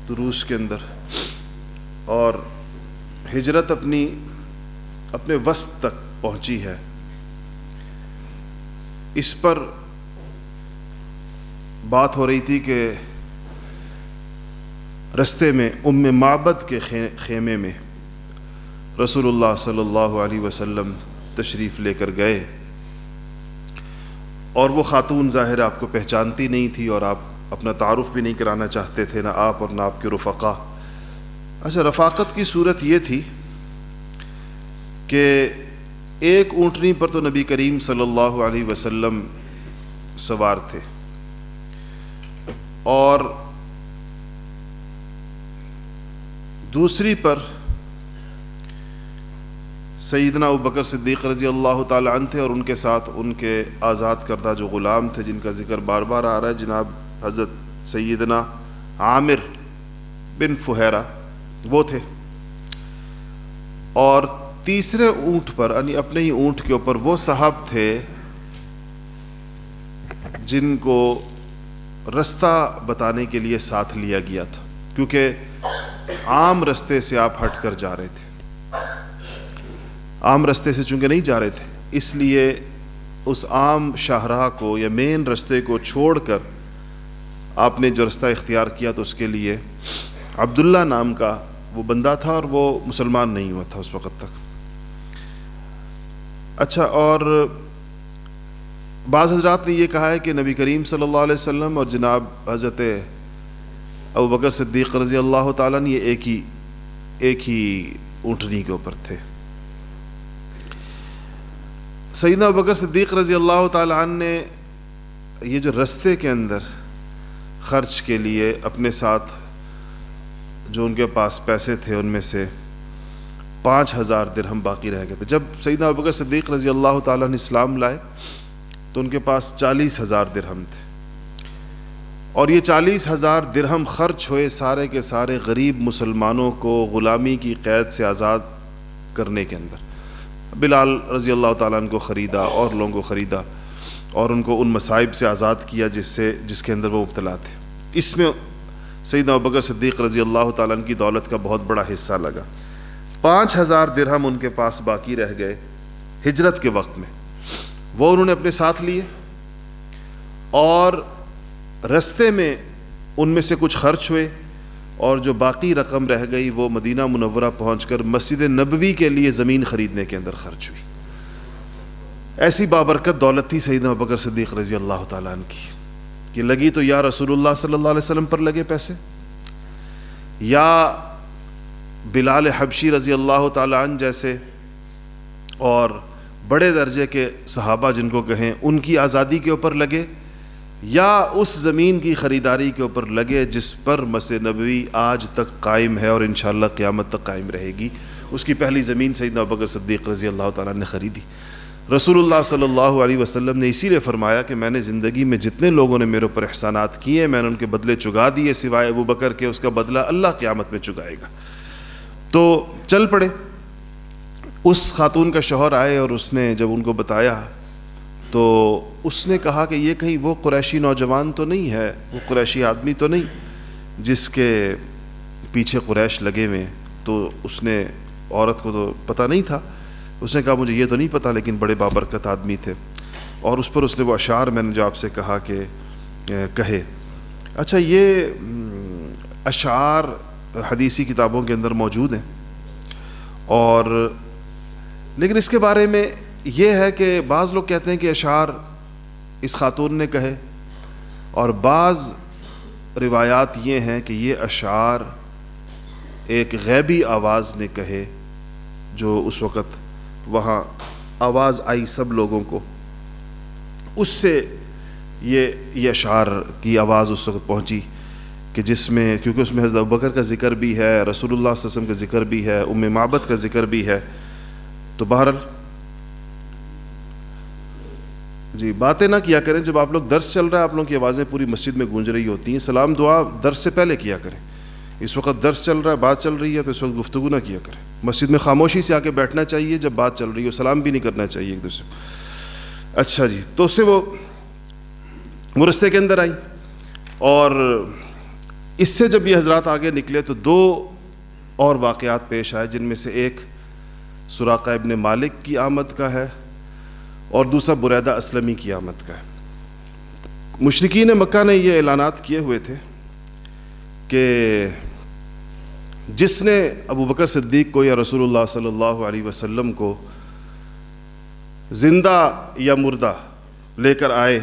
دروس کے اندر، اور ہجرت اپنے وسط تک پہنچی ہے. اس پر بات ہو رہی تھی کہ رستے میں معبد کے خیمے میں رسول اللہ صلی اللہ علیہ وسلم تشریف لے کر گئے، اور وہ خاتون ظاہر آپ کو پہچانتی نہیں تھی، اور آپ اپنا تعارف بھی نہیں کرانا چاہتے تھے، نہ آپ اور نہ آپ کے رفقا. اچھا، رفاقت کی صورت یہ تھی کہ ایک اونٹنی پر تو نبی کریم صلی اللہ علیہ وسلم سوار تھے، اور دوسری پر سیدنا ابوبکر صدیق رضی اللہ تعالی عنہ تھے، اور ان کے ساتھ ان کے آزاد کردہ جو غلام تھے جن کا ذکر بار بار آ رہا ہے، جناب حضرت سیدنا عامر بن فہیرہ وہ تھے. اور تیسرے اونٹ پر، یعنی اپنے ہی اونٹ کے اوپر، وہ صاحب تھے جن کو رستہ بتانے کے لیے ساتھ لیا گیا تھا، کیونکہ عام رستے سے آپ ہٹ کر جا رہے تھے. عام رستے سے چونکہ نہیں جا رہے تھے، اس لیے اس عام شاہراہ کو یا مین رستے کو چھوڑ کر آپ نے جو رستہ اختیار کیا تو اس کے لیے عبداللہ نام کا وہ بندہ تھا، اور وہ مسلمان نہیں ہوا تھا اس وقت تک. اچھا، اور بعض حضرات نے یہ کہا ہے کہ نبی کریم صلی اللہ علیہ وسلم اور جناب حضرت ابوبکر صدیق رضی اللہ تعالیٰ نے یہ ایک ہی اونٹنی کے اوپر تھے. سیدنا ابوبکر صدیق رضی اللہ تعالیٰ عنہ نے یہ جو رستے کے اندر خرچ کے لیے اپنے ساتھ جو ان کے پاس پیسے تھے ان میں سے 5,000 درہم باقی رہ گئے تھے. جب سیدنا ابوبکر صدیق رضی اللہ تعالیٰ نے اسلام لائے تو ان کے پاس 40,000 درہم تھے، اور یہ 40,000 درہم خرچ ہوئے سارے کے سارے غریب مسلمانوں کو غلامی کی قید سے آزاد کرنے کے اندر. بلال رضی اللہ تعالیٰ عنہ کو خریدا، اور لوگوں کو خریدا، اور ان کو ان مصائب سے آزاد کیا جس کے اندر وہ مبتلا تھے. اس میں سیدنا ابوبکر صدیق رضی اللہ تعالیٰ عنہ کی دولت کا بہت بڑا حصہ لگا. 5,000 درہم ان کے پاس باقی رہ گئے ہجرت کے وقت میں، وہ انہوں نے اپنے ساتھ لیے، اور رستے میں ان میں سے کچھ خرچ ہوئے، اور جو باقی رقم رہ گئی وہ مدینہ منورہ پہنچ کر مسجد نبوی کے لیے زمین خریدنے کے اندر خرچ ہوئی. ایسی بابرکت دولت تھی سیدنا ابوبکر صدیق رضی اللہ تعالیٰ عنہ کی کہ لگی تو یا رسول اللہ صلی اللہ علیہ وسلم پر لگے پیسے، یا بلال حبشی رضی اللہ تعالیٰ عنہ جیسے اور بڑے درجے کے صحابہ جن کو کہیں ان کی آزادی کے اوپر لگے، یا اس زمین کی خریداری کے اوپر لگے جس پر مسجد نبوی آج تک قائم ہے اور انشاءاللہ قیامت تک قائم رہے گی. اس کی پہلی زمین سیدنا ابوبکر صدیق رضی اللہ تعالیٰ نے خریدی. رسول اللہ صلی اللہ علیہ وسلم نے اسی لیے فرمایا کہ میں نے زندگی میں جتنے لوگوں نے میرے اوپر احسانات کیے میں نے ان کے بدلے چگا دیے سوائے ابوبکر کے، اس کا بدلہ اللہ قیامت میں چگائے گا. تو چل پڑے. اس خاتون کا شوہر آئے اور اس نے جب ان کو بتایا تو اس نے کہا کہ یہ کہیں وہ قریشی نوجوان تو نہیں ہے، وہ قریشی آدمی تو نہیں جس کے پیچھے قریش لگے ہوئے. تو اس نے، عورت کو تو پتہ نہیں تھا، اس نے کہا مجھے یہ تو نہیں پتہ، لیکن بڑے بابرکت آدمی تھے. اور اس پر اس نے وہ اشعار میں نے جو آپ سے کہا کہ کہے. اچھا، یہ اشعار حدیثی کتابوں کے اندر موجود ہیں، اور لیکن اس کے بارے میں یہ ہے کہ بعض لوگ کہتے ہیں کہ اشعار اس خاتون نے کہے، اور بعض روایات یہ ہیں کہ یہ اشعار ایک غیبی آواز نے کہے، جو اس وقت وہاں آواز آئی سب لوگوں کو، اس سے یہ اشعار کی آواز اس وقت پہنچی کہ جس میں، کیونکہ اس میں حضرت ابوبکر کا ذکر بھی ہے، رسول اللہ صلی اللہ علیہ وسلم کا ذکر بھی ہے، معبد کا ذکر بھی ہے. تو بہرحال جی باتیں نہ کیا کریں. جب آپ لوگ درس چل رہا ہے، آپ لوگوں کی آوازیں پوری مسجد میں گونج رہی ہوتی ہیں، سلام دعا درس سے پہلے کیا کریں. اس وقت درس چل رہا ہے، بات چل رہی ہے، تو اس وقت گفتگو نہ کیا کریں. مسجد میں خاموشی سے آ کے بیٹھنا چاہیے جب بات چل رہی ہو، سلام بھی نہیں کرنا چاہیے ایک دوسرے کو. اچھا جی، تو اس سے وہ رستے کے اندر آئیں، اور اس سے جب یہ حضرات آگے نکلے تو دو اور واقعات پیش آئے، جن میں سے ایک سراقہ ابن مالک کی آمد کا ہے اور دوسرا بریدہ اسلمی کی آمد کا ہے۔ مشرکین مکہ نے یہ اعلانات کیے ہوئے تھے کہ جس نے ابو بکر صدیق کو یا رسول اللہ صلی اللہ علیہ وسلم کو زندہ یا مردہ لے کر آئے،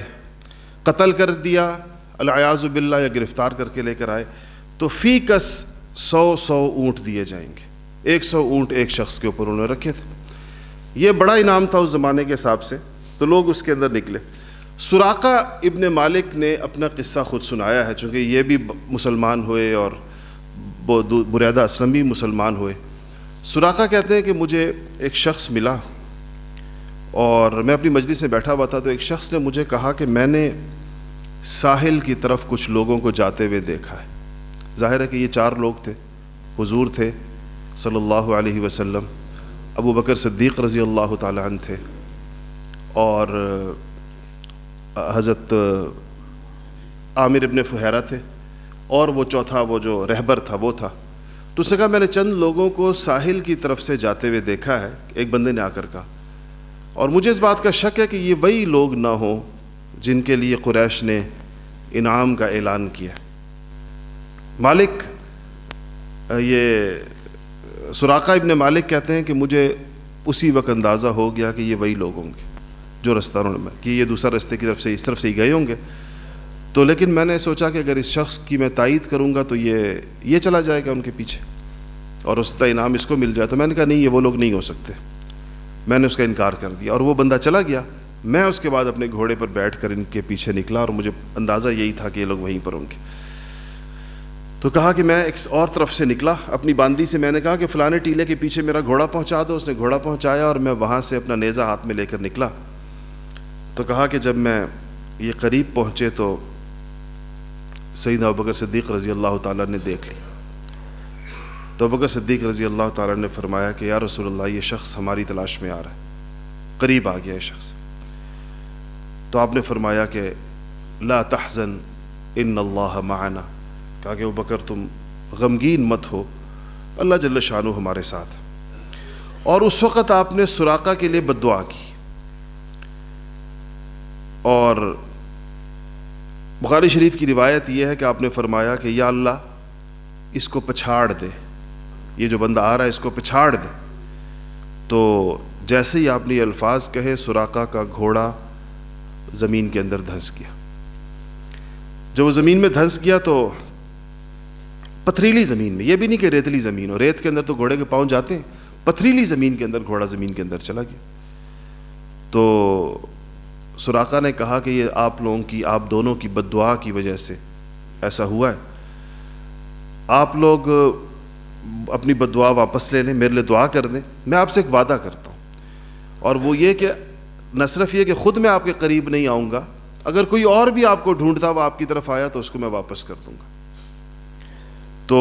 قتل کر دیا العیاذ باللہ، یا گرفتار کر کے لے کر آئے، تو فی کس 100 اونٹ دیے جائیں گے۔ 100 اونٹ ایک شخص کے اوپر انہوں نے رکھے تھے۔ یہ بڑا انعام تھا اس زمانے کے حساب سے، تو لوگ اس کے اندر نکلے۔ سراقہ ابن مالک نے اپنا قصہ خود سنایا ہے، چونکہ یہ بھی مسلمان ہوئے اور بریدہ اسلم بھی مسلمان ہوئے۔ سراقہ کہتے ہیں کہ مجھے ایک شخص ملا اور میں اپنی مجلس میں بیٹھا ہوا تھا، تو ایک شخص نے مجھے کہا کہ میں نے ساحل کی طرف کچھ لوگوں کو جاتے ہوئے دیکھا ہے۔ ظاہر ہے کہ یہ 4 لوگ تھے، حضور تھے صلی اللہ علیہ وسلم، ابو بکر صدیق رضی اللہ تعالیٰ عنہ تھے، اور حضرت عامر ابن فہیرہ تھے، اور وہ چوتھا وہ جو رہبر تھا وہ تھا۔ تو اس نے کہا میں نے چند لوگوں کو ساحل کی طرف سے جاتے ہوئے دیکھا ہے، ایک بندے نے آ کر کہا، اور مجھے اس بات کا شک ہے کہ یہ وہی لوگ نہ ہوں جن کے لیے قریش نے انعام کا اعلان کیا۔ مالک یہ سراقہ ابن مالک کہتے ہیں کہ مجھے اسی وقت اندازہ ہو گیا کہ یہ وہی لوگ ہوں گے جو رستہ انہوں نے، کہ یہ دوسرا رستے کی طرف سے اس طرف سے ہی گئے ہوں گے۔ تو لیکن میں نے سوچا کہ اگر اس شخص کی میں تائید کروں گا تو یہ چلا جائے گا ان کے پیچھے اور اس کا انعام اس کو مل جائے، تو میں نے کہا نہیں، یہ وہ لوگ نہیں ہو سکتے۔ میں نے اس کا انکار کر دیا اور وہ بندہ چلا گیا۔ میں اس کے بعد اپنے گھوڑے پر بیٹھ کر ان کے پیچھے نکلا اور مجھے اندازہ یہی تھا کہ یہ لوگ وہیں پر ہوں گے۔ تو کہا کہ میں ایک اور طرف سے نکلا اپنی باندی سے، میں نے کہا کہ فلانے ٹیلے کے پیچھے میرا گھوڑا پہنچا دو۔ اس نے گھوڑا پہنچایا اور میں وہاں سے اپنا نیزہ ہاتھ میں لے کر نکلا۔ تو کہا کہ جب میں یہ قریب پہنچے تو سیدنا ابوبکر صدیق رضی اللہ تعالیٰ نے دیکھ لی۔ تو ابوبکر صدیق رضی اللہ تعالیٰ نے فرمایا کہ یا رسول اللہ، یہ شخص ہماری تلاش میں آ رہا ہے، قریب آ گیا یہ شخص۔ تو آپ نے فرمایا کہ لا تحزن ان اللہ معنا، کہا کہ ابوبکر تم غمگین مت ہو، اللہ جل شانہ ہمارے ساتھ ہے۔ اور اس وقت آپ نے سراقہ کے لیے بد دعا کی، اور بخاری شریف کی روایت یہ ہے کہ آپ نے فرمایا کہ یا اللہ اس کو پچھاڑ دے، یہ جو بندہ آ رہا ہے اس کو پچھاڑ دے۔ تو جیسے ہی آپ نے یہ الفاظ کہے، سراقہ کا گھوڑا زمین کے اندر دھنس گیا۔ جب وہ زمین میں دھنس گیا تو پتھریلی زمین میں، یہ بھی نہیں کہ ریتلی زمین ہو، ریت کے اندر تو گھوڑے کے پاؤں جاتے ہیں، پتھریلی زمین کے اندر گھوڑا زمین کے اندر چلا گیا۔ تو سراقہ نے کہا کہ یہ آپ لوگوں کی، آپ دونوں کی بد دعا کی وجہ سے ایسا ہوا ہے، آپ لوگ اپنی بد دعا واپس لے لیں، میرے لیے دعا کر دیں۔ میں آپ سے ایک وعدہ کرتا ہوں، اور وہ یہ کہ نہ صرف یہ کہ خود میں آپ کے قریب نہیں آؤں گا، اگر کوئی اور بھی آپ کو ڈھونڈتا ہوا آپ کی طرف آیا تو اس کو میں واپس کر دوں گا۔ تو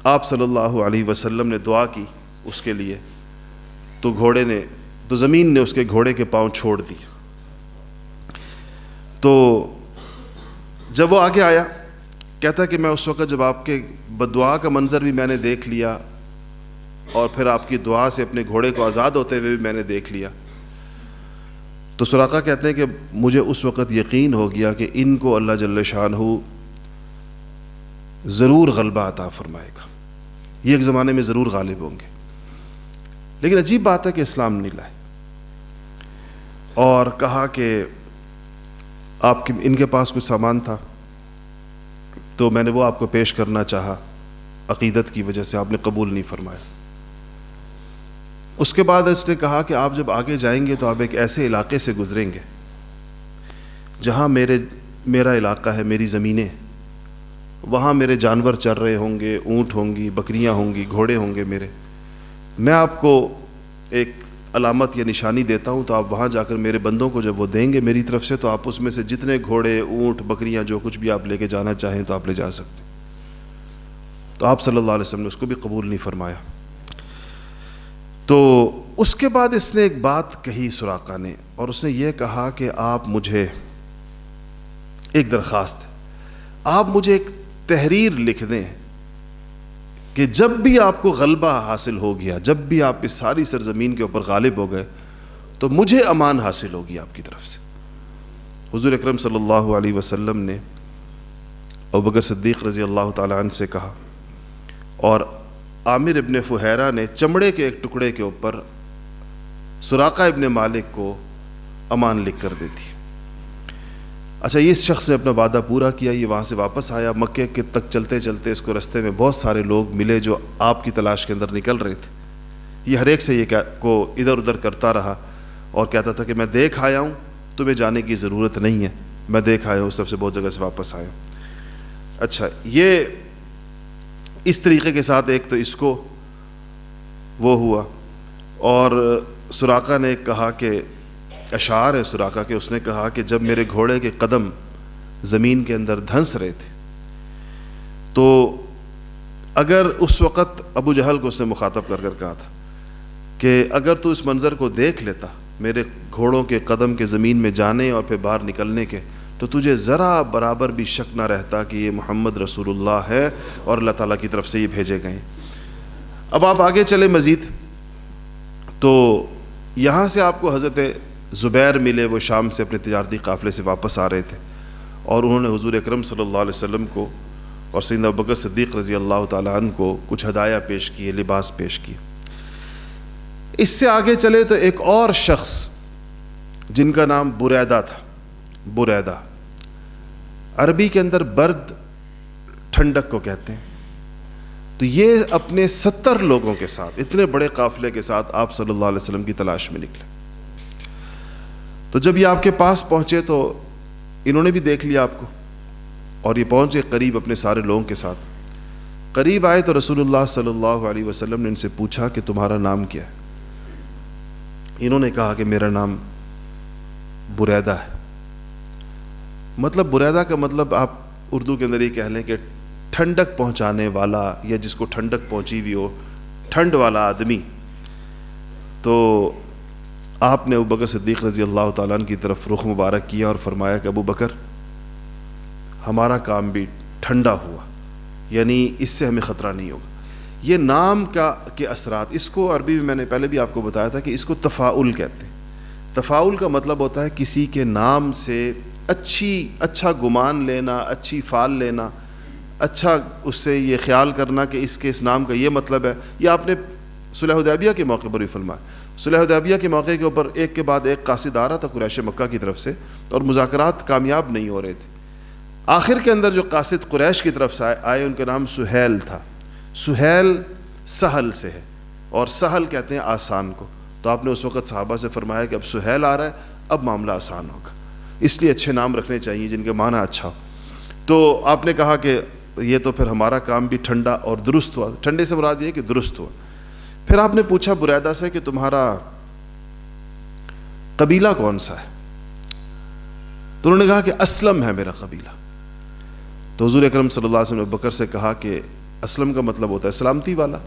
آپ صلی اللہ علیہ وسلم نے دعا کی اس کے لیے، تو زمین نے اس کے گھوڑے کے پاؤں چھوڑ دی۔ تو جب وہ آگے آیا، کہتا ہے کہ میں اس وقت جب آپ کے بد دعا کا منظر بھی میں نے دیکھ لیا اور پھر آپ کی دعا سے اپنے گھوڑے کو آزاد ہوتے ہوئے بھی میں نے دیکھ لیا، تو سراقہ کہتے ہیں کہ مجھے اس وقت یقین ہو گیا کہ ان کو اللہ جل شانہ ضرور غلبہ عطا فرمائے گا، یہ ایک زمانے میں ضرور غالب ہوں گے۔ لیکن عجیب بات ہے کہ اسلام نہیں لائے، اور کہا کہ آپ کے ان کے پاس کچھ سامان تھا تو میں نے وہ آپ کو پیش کرنا چاہا، عقیدت کی وجہ سے آپ نے قبول نہیں فرمایا۔ اس کے بعد اس نے کہا کہ آپ جب آگے جائیں گے تو آپ ایک ایسے علاقے سے گزریں گے جہاں میرا علاقہ ہے، میری زمینیں، وہاں میرے جانور چر رہے ہوں گے، اونٹ ہوں گی، بکریاں ہوں گی، گھوڑے ہوں گے میرے، میں آپ کو ایک علامت یا نشانی دیتا ہوں، تو آپ وہاں جا کر میرے بندوں کو جب وہ دیں گے میری طرف سے، تو آپ اس میں سے جتنے گھوڑے، اونٹ، بکریاں، جو کچھ بھی آپ لے کے جانا چاہیں تو آپ لے جا سکتے۔ تو آپ صلی اللہ علیہ وسلم نے اس کو بھی قبول نہیں فرمایا۔ تو اس کے بعد اس نے ایک بات کہی سراقہ نے، اور اس نے یہ کہا کہ آپ مجھے ایک درخواست ہے، آپ مجھے ایک تحریر لکھ دیں کہ جب بھی آپ کو غلبہ حاصل ہو گیا، جب بھی آپ اس ساری سرزمین کے اوپر غالب ہو گئے، تو مجھے امان حاصل ہوگی آپ کی طرف سے۔ حضور اکرم صلی اللہ علیہ وسلم نے ابوبکر صدیق رضی اللہ تعالیٰ عنہ سے کہا، اور عامر ابن فہیرہ نے چمڑے کے ایک ٹکڑے کے اوپر سراقہ ابن مالک کو امان لکھ کر دی تھی۔ اچھا، یہ اس شخص نے اپنا وعدہ پورا کیا، یہ وہاں سے واپس آیا، مکے کے تک چلتے چلتے اس کو رستے میں بہت سارے لوگ ملے جو آپ کی تلاش کے اندر نکل رہے تھے۔ یہ ہر ایک سے یہ کو ادھر ادھر کرتا رہا اور کہتا تھا کہ میں دیکھ آیا ہوں، تمہیں جانے کی ضرورت نہیں ہے، میں دیکھ آیا ہوں، اس طرف سے بہت جگہ سے واپس آیا ہوں۔ اچھا، یہ اس طریقے کے ساتھ ایک تو اس کو وہ ہوا، اور سراقہ نے کہا کہ اشعار ہے سراقہ کے، اس نے کہا کہ جب میرے گھوڑے کے قدم زمین کے اندر دھنس رہے تھے تو اگر اس وقت ابو جہل کو اس نے مخاطب کر کر کہا تھا کہ اگر تو اس منظر کو دیکھ لیتا، میرے گھوڑوں کے قدم کے زمین میں جانے اور پھر باہر نکلنے کے، تو تجھے ذرا برابر بھی شک نہ رہتا کہ یہ محمد رسول اللہ ہے اور اللہ تعالیٰ کی طرف سے یہ بھیجے گئے۔ اب آپ آگے چلے مزید، تو یہاں سے آپ کو حضرت زبیر ملے، وہ شام سے اپنے تجارتی قافلے سے واپس آ رہے تھے، اور انہوں نے حضور اکرم صلی اللہ علیہ وسلم کو اور سیدنا ابوبکر صدیق رضی اللہ تعالیٰ عنہ کو کچھ ہدایہ پیش کیے، لباس پیش کیے۔ اس سے آگے چلے تو ایک اور شخص جن کا نام بریدہ تھا، بریدہ عربی کے اندر برد، ٹھنڈک کو کہتے ہیں، تو یہ اپنے 70 لوگوں کے ساتھ، اتنے بڑے قافلے کے ساتھ آپ صلی اللہ علیہ وسلم کی تلاش میں نکلے۔ تو جب یہ آپ کے پاس پہنچے تو انہوں نے بھی دیکھ لیا آپ کو، اور یہ پہنچے قریب اپنے سارے لوگوں کے ساتھ۔ قریب آئے تو رسول اللہ صلی اللہ علیہ وسلم نے ان سے پوچھا کہ تمہارا نام کیا ہے؟ انہوں نے کہا کہ میرا نام بریدہ ہے۔ مطلب بریدہ کا مطلب آپ اردو کے اندر یہ کہہ لیں کہ ٹھنڈک پہنچانے والا، یا جس کو ٹھنڈک پہنچی ہوئی ہو، ٹھنڈ والا آدمی۔ تو آپ نے ابوبکر صدیق رضی اللہ تعالیٰ عنہ کی طرف رخ مبارک کیا اور فرمایا کہ ابو بکر، ہمارا کام بھی ٹھنڈا ہوا، یعنی اس سے ہمیں خطرہ نہیں ہوگا۔ یہ نام کے اثرات، اس کو عربی میں نے پہلے بھی آپ کو بتایا تھا کہ اس کو تفاعل کہتے ہیں۔ تفاعل کا مطلب ہوتا ہے کسی کے نام سے اچھا گمان لینا، اچھی فال لینا، اچھا اس سے یہ خیال کرنا کہ اس کے اس نام کا یہ مطلب ہے۔ یہ آپ نے صلح حدیبیہ کے موقع پر بھی فرمایا۔ صلح حدیبیہ کے موقع کے اوپر ایک کے بعد ایک قاصد آ رہا تھا قریش مکہ کی طرف سے، اور مذاکرات کامیاب نہیں ہو رہے تھے۔ آخر کے اندر جو قاصد قریش کی طرف سے آئے، ان کا نام سہیل تھا۔ سہیل سہل سے ہے، اور سہل کہتے ہیں آسان کو۔ تو آپ نے اس وقت صحابہ سے فرمایا کہ اب سہیل آ رہا ہے، اب معاملہ آسان ہوگا، اس لیے اچھے نام رکھنے چاہیے جن کا معنی اچھا ہو۔ تو آپ نے کہا کہ یہ تو پھر ہمارا کام بھی ٹھنڈا اور درست ہوا۔ ٹھنڈے سے مراد یہ کہ درست ہوا۔ پھر آپ نے پوچھا بریدہ سے کہ تمہارا قبیلہ کون سا ہے؟ تو انہوں نے کہا کہ اسلم ہے میرا قبیلہ۔ تو حضور اکرم صلی اللہ علیہ وسلم نے ابوبکر سے کہا کہ اسلم کا مطلب ہوتا ہے سلامتی والا۔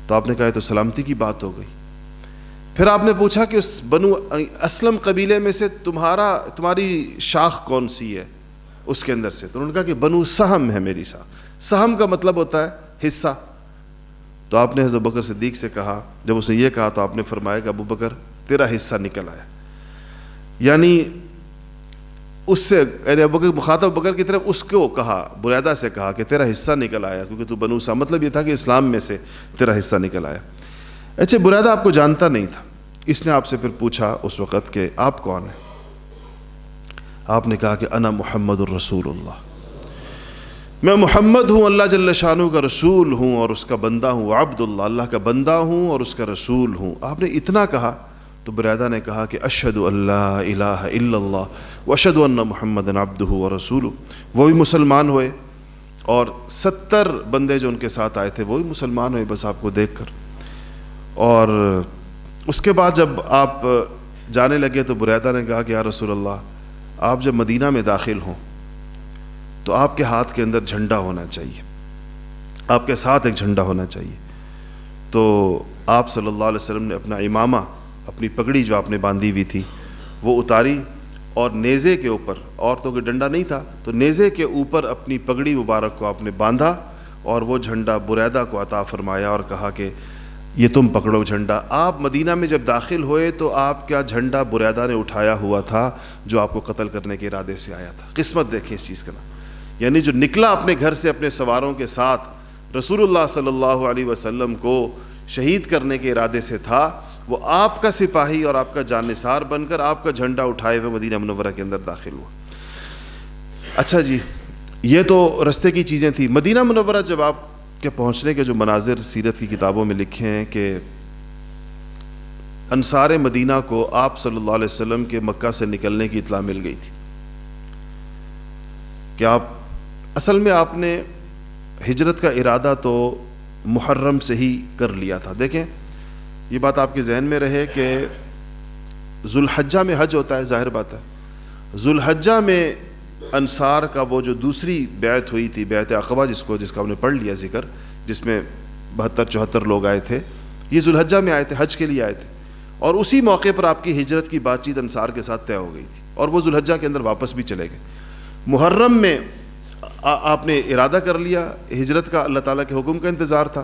تو آپ نے کہا تو سلامتی کی بات ہو گئی۔ پھر آپ نے پوچھا کہ اس بنو اسلم قبیلے میں سے تمہاری شاخ کون سی ہے اس کے اندر سے؟ تو انہوں نے کہا کہ بنو سہم ہے میری شاخ۔ سہم کا مطلب ہوتا ہے حصہ۔ تو آپ نے حضرت ابوبکر صدیق سے کہا، جب اس نے یہ کہا تو آپ نے فرمایا کہ ابو بکر تیرا حصہ نکل آیا، یعنی اس سے، یعنی ابوبکر مخاطب ابوبکر کی طرف اس کو کہا، بریدہ سے کہا کہ تیرا حصہ نکل آیا، کیونکہ تو بنو سہم، مطلب یہ تھا کہ اسلام میں سے تیرا حصہ نکل آیا۔ اچھا، بریدہ آپ کو جانتا نہیں تھا، اس نے آپ سے پھر پوچھا اس وقت کہ آپ کون ہیں؟ آپ نے کہا کہ انا محمد الرسول اللہ، میں محمد ہوں، اللہ جل شانہ کا رسول ہوں اور اس کا بندہ ہوں، عبد اللہ، اللہ کا بندہ ہوں اور اس کا رسول ہوں۔ آپ نے اتنا کہا تو بریدہ نے کہا کہ اشہد ان لا الہ الا اللہ واشہد ان محمد عبدہ ورسولہ۔ وہ بھی مسلمان ہوئے، اور 70 بندے جو ان کے ساتھ آئے تھے وہ بھی مسلمان ہوئے بس آپ کو دیکھ کر۔ اور اس کے بعد جب آپ جانے لگے تو بریدہ نے کہا کہ یا رسول اللہ، آپ جب مدینہ میں داخل ہوں تو آپ کے ہاتھ کے اندر جھنڈا ہونا چاہیے، آپ کے ساتھ ایک جھنڈا ہونا چاہیے۔ تو آپ صلی اللہ علیہ وسلم نے اپنا امامہ، اپنی پگڑی جو آپ نے باندھی ہوئی تھی وہ اتاری، اور نیزے کے اوپر، عورتوں کے ڈنڈا نہیں تھا تو نیزے کے اوپر اپنی پگڑی مبارک کو آپ نے باندھا اور وہ جھنڈا بریدہ کو عطا فرمایا اور کہا کہ یہ تم پکڑو جھنڈا۔ آپ مدینہ میں جب داخل ہوئے تو آپ کا جھنڈا بریدہ نے اٹھایا ہوا تھا جو آپ کو قتل کرنے کے ارادے سے آیا تھا۔ قسمت دیکھیں اس چیز کا نام، یعنی جو نکلا اپنے گھر سے اپنے سواروں کے ساتھ رسول اللہ صلی اللہ علیہ وسلم کو شہید کرنے کے ارادے سے تھا، وہ آپ کا سپاہی اور آپ کا جانثار بن کر آپ کا جھنڈا اٹھائے ہوئے مدینہ منورہ کے اندر داخل ہوا۔ اچھا جی، یہ تو رستے کی چیزیں تھیں۔ مدینہ منورہ جب آپ کے پہنچنے کے جو مناظر سیرت کی کتابوں میں لکھے ہیں کہ انصار مدینہ کو آپ صلی اللہ علیہ وسلم کے مکہ سے نکلنے کی اطلاع مل گئی تھی کہ اصل میں آپ نے ہجرت کا ارادہ تو محرم سے ہی کر لیا تھا۔ دیکھیں یہ بات آپ کے ذہن میں رہے کہ ذوالحجہ میں حج ہوتا ہے، ظاہر بات ہے۔ ذوالحجہ میں انصار کا وہ جو دوسری بیعت ہوئی تھی، بیعت عقبہ جس کا ہم نے پڑھ لیا ذکر، جس میں 72-74 لوگ آئے تھے، یہ ذوالحجہ میں آئے تھے، حج کے لیے آئے تھے، اور اسی موقع پر آپ کی ہجرت کی بات چیت انصار کے ساتھ طے ہو گئی تھی اور وہ ذوالحجہ کے اندر واپس بھی چلے گئے۔ محرم میں آپ نے ارادہ کر لیا، ہجرت کا اللہ تعالیٰ کے حکم کا انتظار تھا،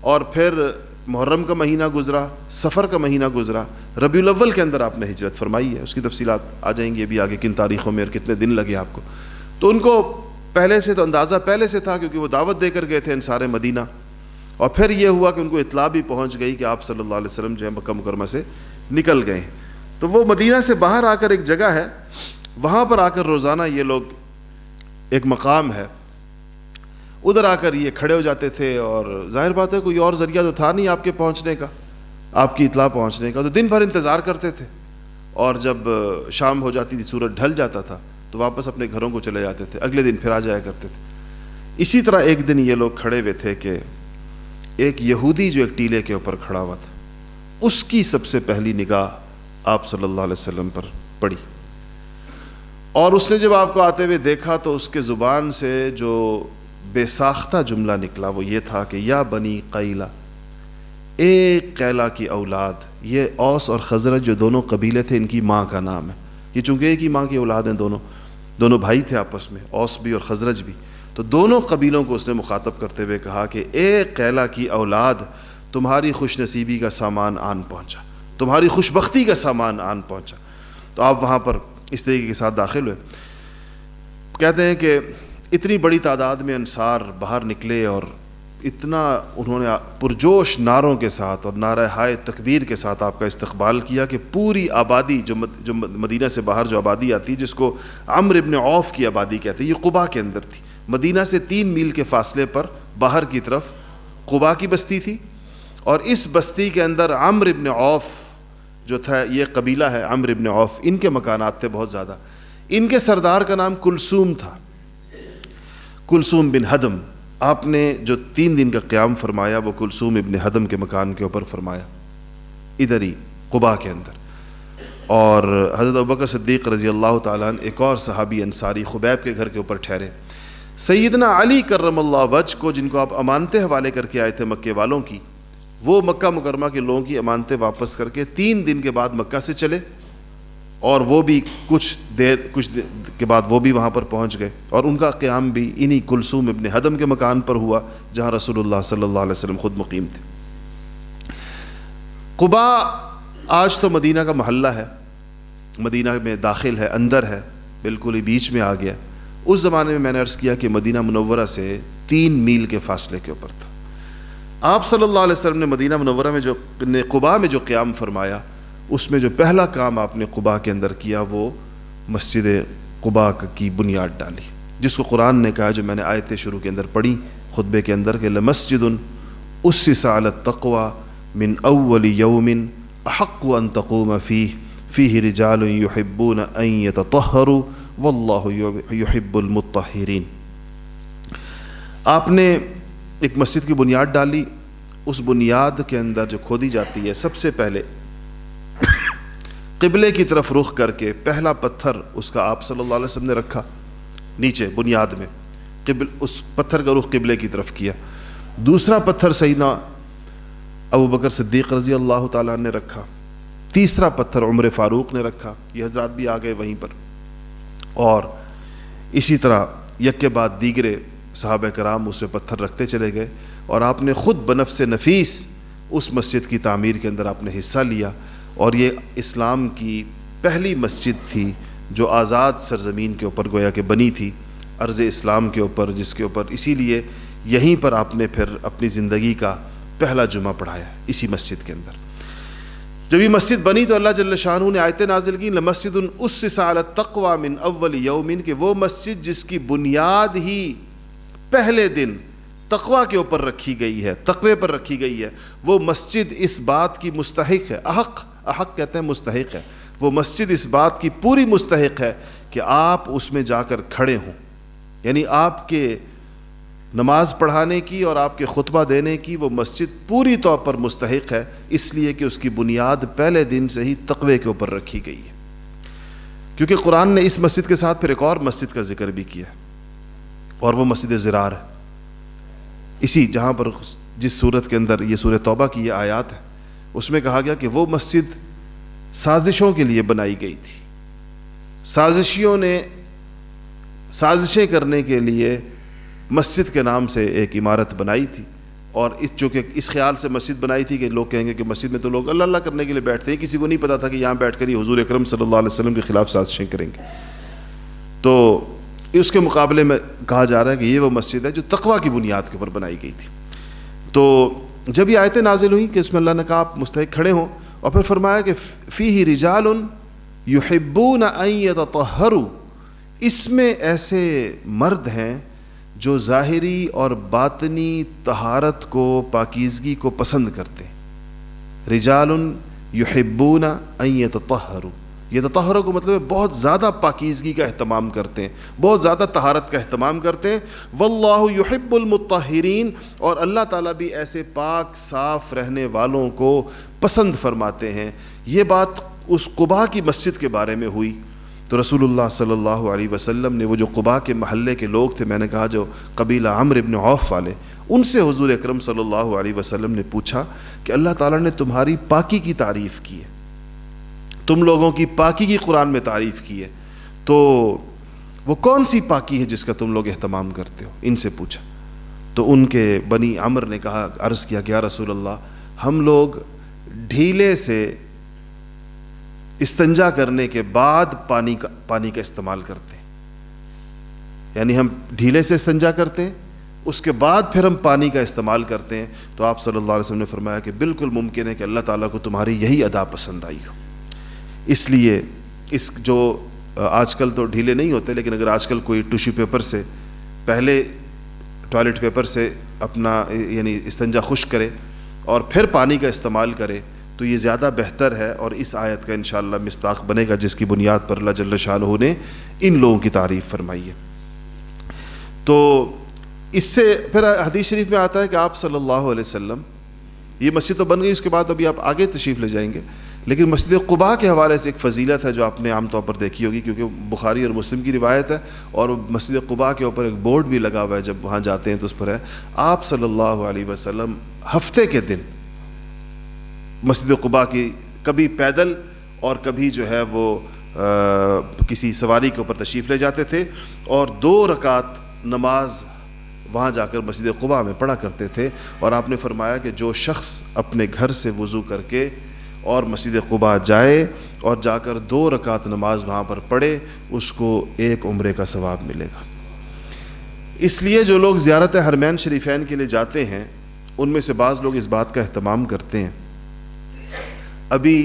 اور پھر محرم کا مہینہ گزرا، صفر کا مہینہ گزرا، ربیع الاول کے اندر آپ نے ہجرت فرمائی ہے۔ اس کی تفصیلات آ جائیں گی ابھی آگے، کن تاریخوں میں اور کتنے دن لگے آپ کو۔ تو ان کو پہلے سے تو اندازہ پہلے سے تھا کیونکہ وہ دعوت دے کر گئے تھے انصار مدینہ، اور پھر یہ ہوا کہ ان کو اطلاع بھی پہنچ گئی کہ آپ صلی اللہ علیہ وسلم جو ہے مکہ مکرمہ سے نکل گئے۔ تو وہ مدینہ سے باہر آ کر ایک جگہ ہے، وہاں پر آ کر روزانہ یہ لوگ، ایک مقام ہے، ادھر آ کر یہ کھڑے ہو جاتے تھے، اور ظاہر بات ہے کوئی اور ذریعہ تو تھا نہیں آپ کے پہنچنے کا، آپ کی اطلاع پہنچنے کا، تو دن بھر انتظار کرتے تھے، اور جب شام ہو جاتی تھی، سورج ڈھل جاتا تھا تو واپس اپنے گھروں کو چلے جاتے تھے، اگلے دن پھر آ جایا کرتے تھے۔ اسی طرح ایک دن یہ لوگ کھڑے ہوئے تھے کہ ایک یہودی جو ایک ٹیلے کے اوپر کھڑا ہوا تھا، اس کی سب سے پہلی نگاہ آپ صلی اللہ علیہ وسلم پر پڑی، اور اس نے جب آپ کو آتے ہوئے دیکھا تو اس کے زبان سے جو بے ساختہ جملہ نکلا وہ یہ تھا کہ یا بنی قیلہ، ایک قیلہ کی اولاد۔ یہ اوس اور خزرج جو دونوں قبیلے تھے، ان کی ماں کا نام ہے، یہ چونکہ ایک ہی ماں کی اولاد ہیں، دونوں بھائی تھے آپس میں، اوس بھی اور خزرج بھی، تو دونوں قبیلوں کو اس نے مخاطب کرتے ہوئے کہا کہ ایک قیلہ کی اولاد، تمہاری خوش نصیبی کا سامان آن پہنچا، تمہاری خوش بختی کا سامان آن پہنچا۔ تو آپ وہاں پر اس طریقے کے ساتھ داخل ہوئے۔ کہتے ہیں کہ اتنی بڑی تعداد میں انصار باہر نکلے، اور اتنا انہوں نے پرجوش نعروں کے ساتھ اور نعرہ ہائے تکبیر کے ساتھ آپ کا استقبال کیا کہ پوری آبادی جو مدینہ سے باہر جو آبادی آتی، جس کو عمرو ابن عوف کی آبادی کہتے ہیں، یہ قباء کے اندر تھی۔ مدینہ سے 3 میل کے فاصلے پر باہر کی طرف قباء کی بستی تھی، اور اس بستی کے اندر عمرو ابن عوف جو تھا، یہ قبیلہ ہے عمرو ابن عوف، ان کے مکانات تھے بہت زیادہ۔ ان کے سردار کا نام کلثوم تھا، کلثوم بن ہدم۔ آپ نے جو 3 دن کا قیام فرمایا وہ کلثوم ابن ہدم کے مکان کے اوپر فرمایا، ادھر ہی قباء کے اندر۔ اور حضرت ابوبکر صدیق رضی اللہ تعالیٰ عنہ، ایک اور صحابی انصاری، خبیب کے گھر کے اوپر ٹھہرے۔ سیدنا علی کرم اللہ وجہ کو، جن کو آپ امانتیں حوالے کر کے آئے تھے مکے والوں کی، وہ مکہ مکرمہ کے لوگوں کی امانتیں واپس کر کے 3 دن کے بعد مکہ سے چلے، اور وہ بھی کچھ دیر کے بعد وہ بھی وہاں پر پہنچ گئے، اور ان کا قیام بھی انہی کلثوم ابن ہدم کے مکان پر ہوا جہاں رسول اللہ صلی اللہ علیہ وسلم خود مقیم تھے۔ قباء آج تو مدینہ کا محلہ ہے، مدینہ میں داخل ہے، اندر ہے، بالکل ہی بیچ میں آ گیا۔ اس زمانے میں نے عرض کیا کہ مدینہ منورہ سے 3 میل کے فاصلے کے اوپر تھا۔ آپ صلی اللہ علیہ وسلم نے مدینہ منورہ میں قباء میں جو قیام فرمایا، اس میں جو پہلا کام آپ نے قباء کے اندر کیا وہ مسجد قباء کی بنیاد ڈالی، جس کو قرآن نے کہا، جو میں نے آیت شروع کے اندر پڑھی خطبے کے اندر، کہ لمسجد اسس علی التقوی من اول یوم احق ان تقوم فیہ رجال یحبون ان یتطہروا واللہ یحب المطہرین۔ آپ نے ایک مسجد کی بنیاد ڈالی، اس بنیاد کے اندر جو کھودی جاتی ہے، سب سے پہلے قبلے کی طرف رخ کر کے پہلا پتھر اس کا آپ صلی اللہ علیہ وسلم نے رکھا نیچے بنیاد میں، اس پتھر کا رخ قبلے کی طرف کیا۔ دوسرا پتھر سیدنا ابوبکر صدیق رضی اللہ تعالیٰ نے رکھا، تیسرا پتھر عمر فاروق نے رکھا، یہ حضرات بھی آ گئے وہیں پر، اور اسی طرح یک کے بعد دیگرے صحابہ کرام اس میں پتھر رکھتے چلے گئے، اور آپ نے خود بنفس نفیس اس مسجد کی تعمیر کے اندر آپ نے حصہ لیا، اور یہ اسلام کی پہلی مسجد تھی جو آزاد سرزمین کے اوپر گویا کہ بنی تھی، ارض اسلام کے اوپر، جس کے اوپر اسی لیے یہیں پر آپ نے پھر اپنی زندگی کا پہلا جمعہ پڑھایا اسی مسجد کے اندر۔ جب یہ مسجد بنی تو اللہ جل شانہ نے آیتیں نازل کی، لمسجد اسس علی التقوی من اول یوم، کہ وہ مسجد جس کی بنیاد ہی پہلے دن تقوی کے اوپر رکھی گئی ہے، تقوی پر رکھی گئی ہے، وہ مسجد اس بات کی مستحق ہے، احق کہتے ہیں مستحق ہے، وہ مسجد اس بات کی پوری مستحق ہے کہ آپ اس میں جا کر کھڑے ہوں، یعنی آپ کے نماز پڑھانے کی اور آپ کے خطبہ دینے کی وہ مسجد پوری طور پر مستحق ہے، اس لیے کہ اس کی بنیاد پہلے دن سے ہی تقوی کے اوپر رکھی گئی ہے۔ کیونکہ قرآن نے اس مسجد کے ساتھ پھر ایک اور مسجد کا ذکر بھی کیا ہے، اور وہ مسجد زرار ہے، اسی جہاں پر جس صورت کے اندر یہ سورہ توبہ کی یہ آیات ہے، اس میں کہا گیا کہ وہ مسجد سازشوں کے لیے بنائی گئی تھی، سازشیوں نے سازشیں کرنے کے لیے مسجد کے نام سے ایک عمارت بنائی تھی، اور چونکہ اس خیال سے مسجد بنائی تھی کہ لوگ کہیں گے کہ مسجد میں تو لوگ اللہ اللہ کرنے کے لیے بیٹھتے ہیں، کسی کو نہیں پتا تھا کہ یہاں بیٹھ کر یہ حضور اکرم صلی اللہ علیہ وسلم کے خلاف سازشیں کریں گے، تو اس کے مقابلے میں کہا جا رہا ہے کہ یہ وہ مسجد ہے جو تقوی کی بنیاد کے اوپر بنائی گئی تھی۔ تو جب یہ آیتیں نازل ہوئیں کہ اس میں اللہ نے کہا آپ مستحق کھڑے ہوں، اور پھر فرمایا کہ فیہ رجال یحبون ان یتطہروا، اس میں ایسے مرد ہیں جو ظاہری اور باطنی طہارت کو، پاکیزگی کو پسند کرتے ہیں۔ رجال یحبون ان یتطہروا، یہ تطہر کو مطلب ہے بہت زیادہ پاکیزگی کا اہتمام کرتے ہیں، بہت زیادہ طہارت کا اہتمام کرتے ہیں۔ واللہ یحب المطہرین، اور اللہ تعالیٰ بھی ایسے پاک صاف رہنے والوں کو پسند فرماتے ہیں۔ یہ بات اس قباء کی مسجد کے بارے میں ہوئی تو رسول اللہ صلی اللہ علیہ وسلم نے وہ جو قباء کے محلے کے لوگ تھے، میں نے کہا جو قبیلہ عمرو بن عوف والے، ان سے حضور اکرم صلی اللہ علیہ وسلم نے پوچھا کہ اللہ تعالیٰ نے تمہاری پاکی کی تعریف کی ہے، تم لوگوں کی پاکی کی قرآن میں تعریف کی ہے، تو وہ کون سی پاکی ہے جس کا تم لوگ اہتمام کرتے ہو؟ ان سے پوچھا تو ان کے بنی عمر نے کہا، عرض کیا کہ یا رسول اللہ، ہم لوگ ڈھیلے سے استنجا کرنے کے بعد پانی کا استعمال کرتے ہیں، یعنی ہم ڈھیلے سے استنجا کرتے ہیں، اس کے بعد پھر ہم پانی کا استعمال کرتے ہیں۔ تو آپ صلی اللہ علیہ وسلم نے فرمایا کہ بالکل ممکن ہے کہ اللہ تعالیٰ کو تمہاری یہی ادا پسند آئی ہو، اس لیے اس جو آج کل تو ڈھیلے نہیں ہوتے، لیکن اگر آج کل کوئی ٹیشو پیپر سے، پہلے ٹوائلٹ پیپر سے اپنا یعنی استنجا خشک کرے اور پھر پانی کا استعمال کرے تو یہ زیادہ بہتر ہے، اور اس آیت کا انشاءاللہ مصداق بنے گا جس کی بنیاد پر اللہ جل شانہ نے ان لوگوں کی تعریف فرمائی ہے۔ تو اس سے پھر حدیث شریف میں آتا ہے کہ آپ صلی اللہ علیہ وسلم، یہ مسجد تو بن گئی، اس کے بعد ابھی آپ آگے تشریف لے جائیں گے، لیکن مسجد قباء کے حوالے سے ایک فضیلت ہے جو آپ نے عام طور پر دیکھی ہوگی، کیونکہ بخاری اور مسلم کی روایت ہے، اور مسجد قباء کے اوپر ایک بورڈ بھی لگا ہوا ہے، جب وہاں جاتے ہیں تو اس پر ہے آپ صلی اللہ علیہ وسلم ہفتے کے دن مسجد قباء کی کبھی پیدل اور کبھی جو ہے وہ کسی سواری کے اوپر تشریف لے جاتے تھے، اور 2 رکعت نماز وہاں جا کر مسجد قباء میں پڑھا کرتے تھے۔ اور آپ نے فرمایا کہ جو شخص اپنے گھر سے وضو کر کے اور مسجد قباء جائے اور جا کر 2 رکعت نماز وہاں پر پڑھے، اس کو 1 عمرے کا ثواب ملے گا۔ اس لیے جو لوگ زیارت حرمین شریفین کے لیے جاتے ہیں، ان میں سے بعض لوگ اس بات کا اہتمام کرتے ہیں۔ ابھی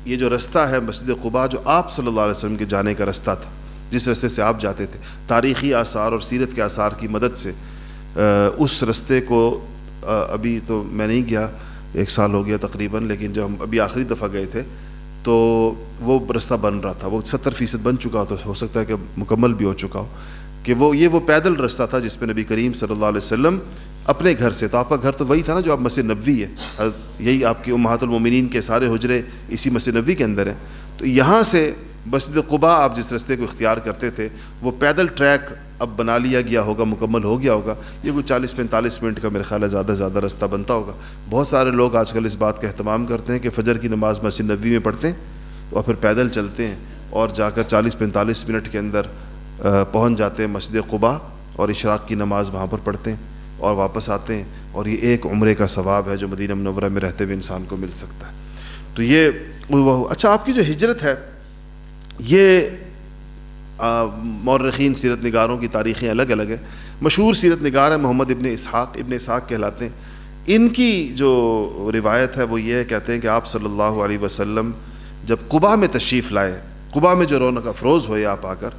یہ جو رستہ ہے مسجد قباء، جو آپ صلی اللہ علیہ وسلم کے جانے کا رستہ تھا، جس رستے سے آپ جاتے تھے، تاریخی آثار اور سیرت کے آثار کی مدد سے اس رستے کو ابھی تو میں نہیں گیا، 1 سال ہو گیا تقریباً، لیکن جب ہم ابھی آخری دفعہ گئے تھے تو وہ رستہ بن رہا تھا، وہ 70% بن چکا ہو، تو ہو سکتا ہے کہ مکمل بھی ہو چکا ہو، کہ وہ پیدل رستہ تھا جس پہ نبی کریم صلی اللہ علیہ وسلم اپنے گھر سے، تو آپ کا گھر تو وہی تھا نا جو آپ مسجد نبوی ہے، یہی آپ کی امہات المومنین کے سارے حجرے اسی مسجد نبوی کے اندر ہیں، تو یہاں سے مسجد قباء آپ جس رستے کو اختیار کرتے تھے وہ پیدل ٹریک اب بنا لیا گیا ہوگا، مکمل ہو گیا ہوگا. یہ کوئی 40-45 منٹ کا میرے خیال ہے زیادہ سے زیادہ رستہ بنتا ہوگا. بہت سارے لوگ آج کل اس بات کا اہتمام کرتے ہیں کہ فجر کی نماز مسجد نبوی میں پڑھتے ہیں اور پھر پیدل چلتے ہیں اور جا کر 40-45 منٹ کے اندر پہنچ جاتے ہیں مسجد قباء اور اشراق کی نماز وہاں پر پڑھتے ہیں اور واپس آتے ہیں، اور یہ ایک عمرے کا ثواب ہے جو مدینہ منورہ میں رہتے ہوئے انسان کو مل سکتا ہے. تو یہ اچھا، آپ کی جو ہجرت ہے یہ مورخین سیرت نگاروں کی تاریخیں الگ الگ ہیں. مشہور سیرت نگار ہیں محمد ابن اسحاق کہلاتے ہیں. ان کی جو روایت ہے وہ یہ کہتے ہیں کہ آپ صلی اللہ علیہ وسلم جب قباء میں تشریف لائے، قباء میں جو رونق افروز ہوئے آپ آ کر،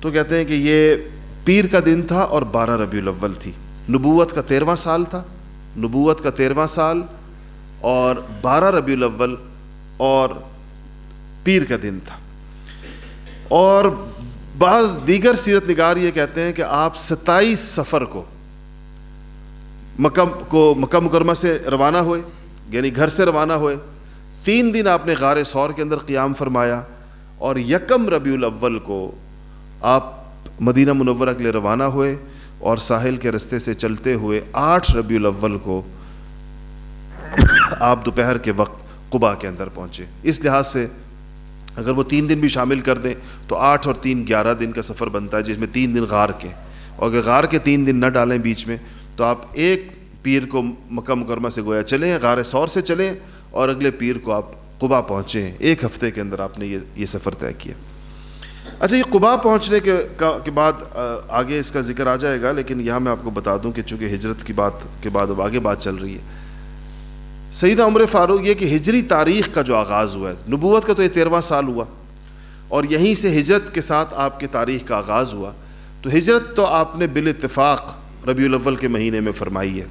تو کہتے ہیں کہ یہ پیر کا دن تھا اور 12 ربیع الاول تھی. نبوت کا 13واں سال تھا، نبوت کا 13واں سال اور 12 ربیع الاول اور پیر کا دن تھا. اور بعض دیگر سیرت نگار یہ کہتے ہیں کہ آپ 27 صفر کو مکہ مکرمہ سے روانہ ہوئے، یعنی گھر سے روانہ ہوئے. 3 دن آپ نے غار ثور کے اندر قیام فرمایا اور 1 ربیع الاول کو آپ مدینہ منورہ کے لیے روانہ ہوئے اور ساحل کے رستے سے چلتے ہوئے 8 ربیع الاول کو آپ دوپہر کے وقت قباء کے اندر پہنچے. اس لحاظ سے اگر وہ 3 دن بھی شامل کر دیں تو 8 اور 3 11 دن کا سفر بنتا ہے، جس میں 3 دن غار کے، اور اگر غار کے 3 دن نہ ڈالیں بیچ میں تو آپ ایک پیر کو مکہ مکرمہ سے گویا چلیں، غار ثور سے چلیں اور اگلے پیر کو آپ قباء پہنچے. ایک ہفتے کے اندر آپ نے یہ سفر طے کیا. اچھا، یہ قباء پہنچنے کے بعد آگے اس کا ذکر آ جائے گا، لیکن یہاں میں آپ کو بتا دوں کہ چونکہ ہجرت کی بات کے بعد اب آگے بات چل رہی ہے. سیدنا عمر فاروق، یہ کہ ہجری تاریخ کا جو آغاز ہوا ہے، نبوت کا تو یہ 13واں سال ہوا اور یہیں سے ہجرت کے ساتھ آپ کے تاریخ کا آغاز ہوا. تو ہجرت تو آپ نے بالاتفاق ربیع الاول کے مہینے میں فرمائی ہے،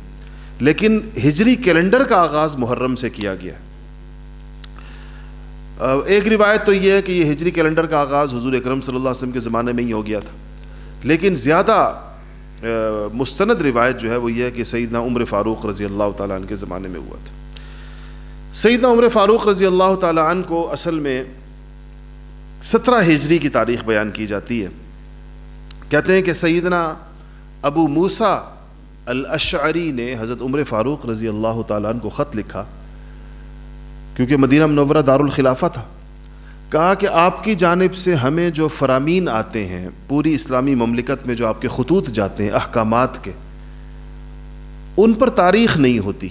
لیکن ہجری کیلنڈر کا آغاز محرم سے کیا گیا. ایک روایت تو یہ ہے کہ یہ ہجری کیلنڈر کا آغاز حضور اکرم صلی اللہ علیہ وسلم کے زمانے میں ہی ہو گیا تھا، لیکن زیادہ مستند روایت جو ہے وہ یہ ہے کہ سیدنا عمر فاروق رضی اللہ تعالیٰ عنہ کے زمانے میں ہوا تھا. سیدنا عمر فاروق رضی اللہ تعالیٰ عنہ کو اصل میں 17 ہجری کی تاریخ بیان کی جاتی ہے. کہتے ہیں کہ سیدنا ابو موسیٰ الاشعری نے حضرت عمر فاروق رضی اللہ تعالیٰ عنہ کو خط لکھا، کیونکہ مدینہ منورہ دارالخلافہ تھا. کہا کہ آپ کی جانب سے ہمیں جو فرامین آتے ہیں پوری اسلامی مملکت میں، جو آپ کے خطوط جاتے ہیں احکامات کے، ان پر تاریخ نہیں ہوتی.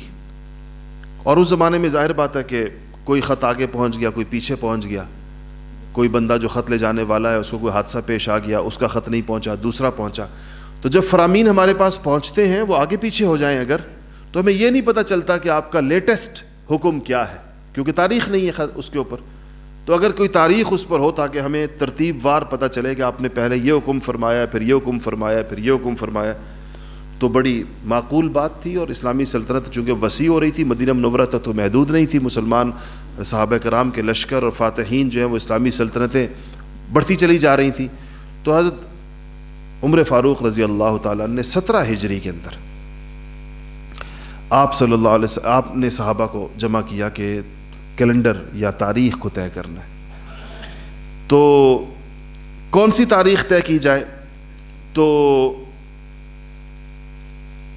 اور اس زمانے میں ظاہر بات ہے کہ کوئی خط آگے پہنچ گیا، کوئی پیچھے پہنچ گیا، کوئی بندہ جو خط لے جانے والا ہے اس کو کوئی حادثہ پیش آ گیا، اس کا خط نہیں پہنچا، دوسرا پہنچا. تو جب فرامین ہمارے پاس پہنچتے ہیں وہ آگے پیچھے ہو جائیں اگر، تو ہمیں یہ نہیں پتہ چلتا کہ آپ کا لیٹسٹ حکم کیا ہے، کیونکہ تاریخ نہیں ہے اس کے اوپر. تو اگر کوئی تاریخ اس پر ہو تاکہ ہمیں ترتیب وار پتہ چلے کہ آپ نے پہلے یہ حکم فرمایا، پھر یہ حکم فرمایا، پھر یہ حکم فرمایا، تو بڑی معقول بات تھی. اور اسلامی سلطنت چونکہ وسیع ہو رہی تھی، مدینہ منورہ تک تو محدود نہیں تھی. مسلمان صحابہ کرام کے لشکر اور فاتحین جو ہیں وہ اسلامی سلطنتیں بڑھتی چلی جا رہی تھیں. تو حضرت عمر فاروق رضی اللہ تعالیٰ نے 17 ہجری کے اندر آپ صلی اللہ علیہ وسلم آپ نے صحابہ کو جمع کیا کہ کیلنڈر یا تاریخ کو طے کرنا ہے. تو کون سی تاریخ طے کی جائے؟ تو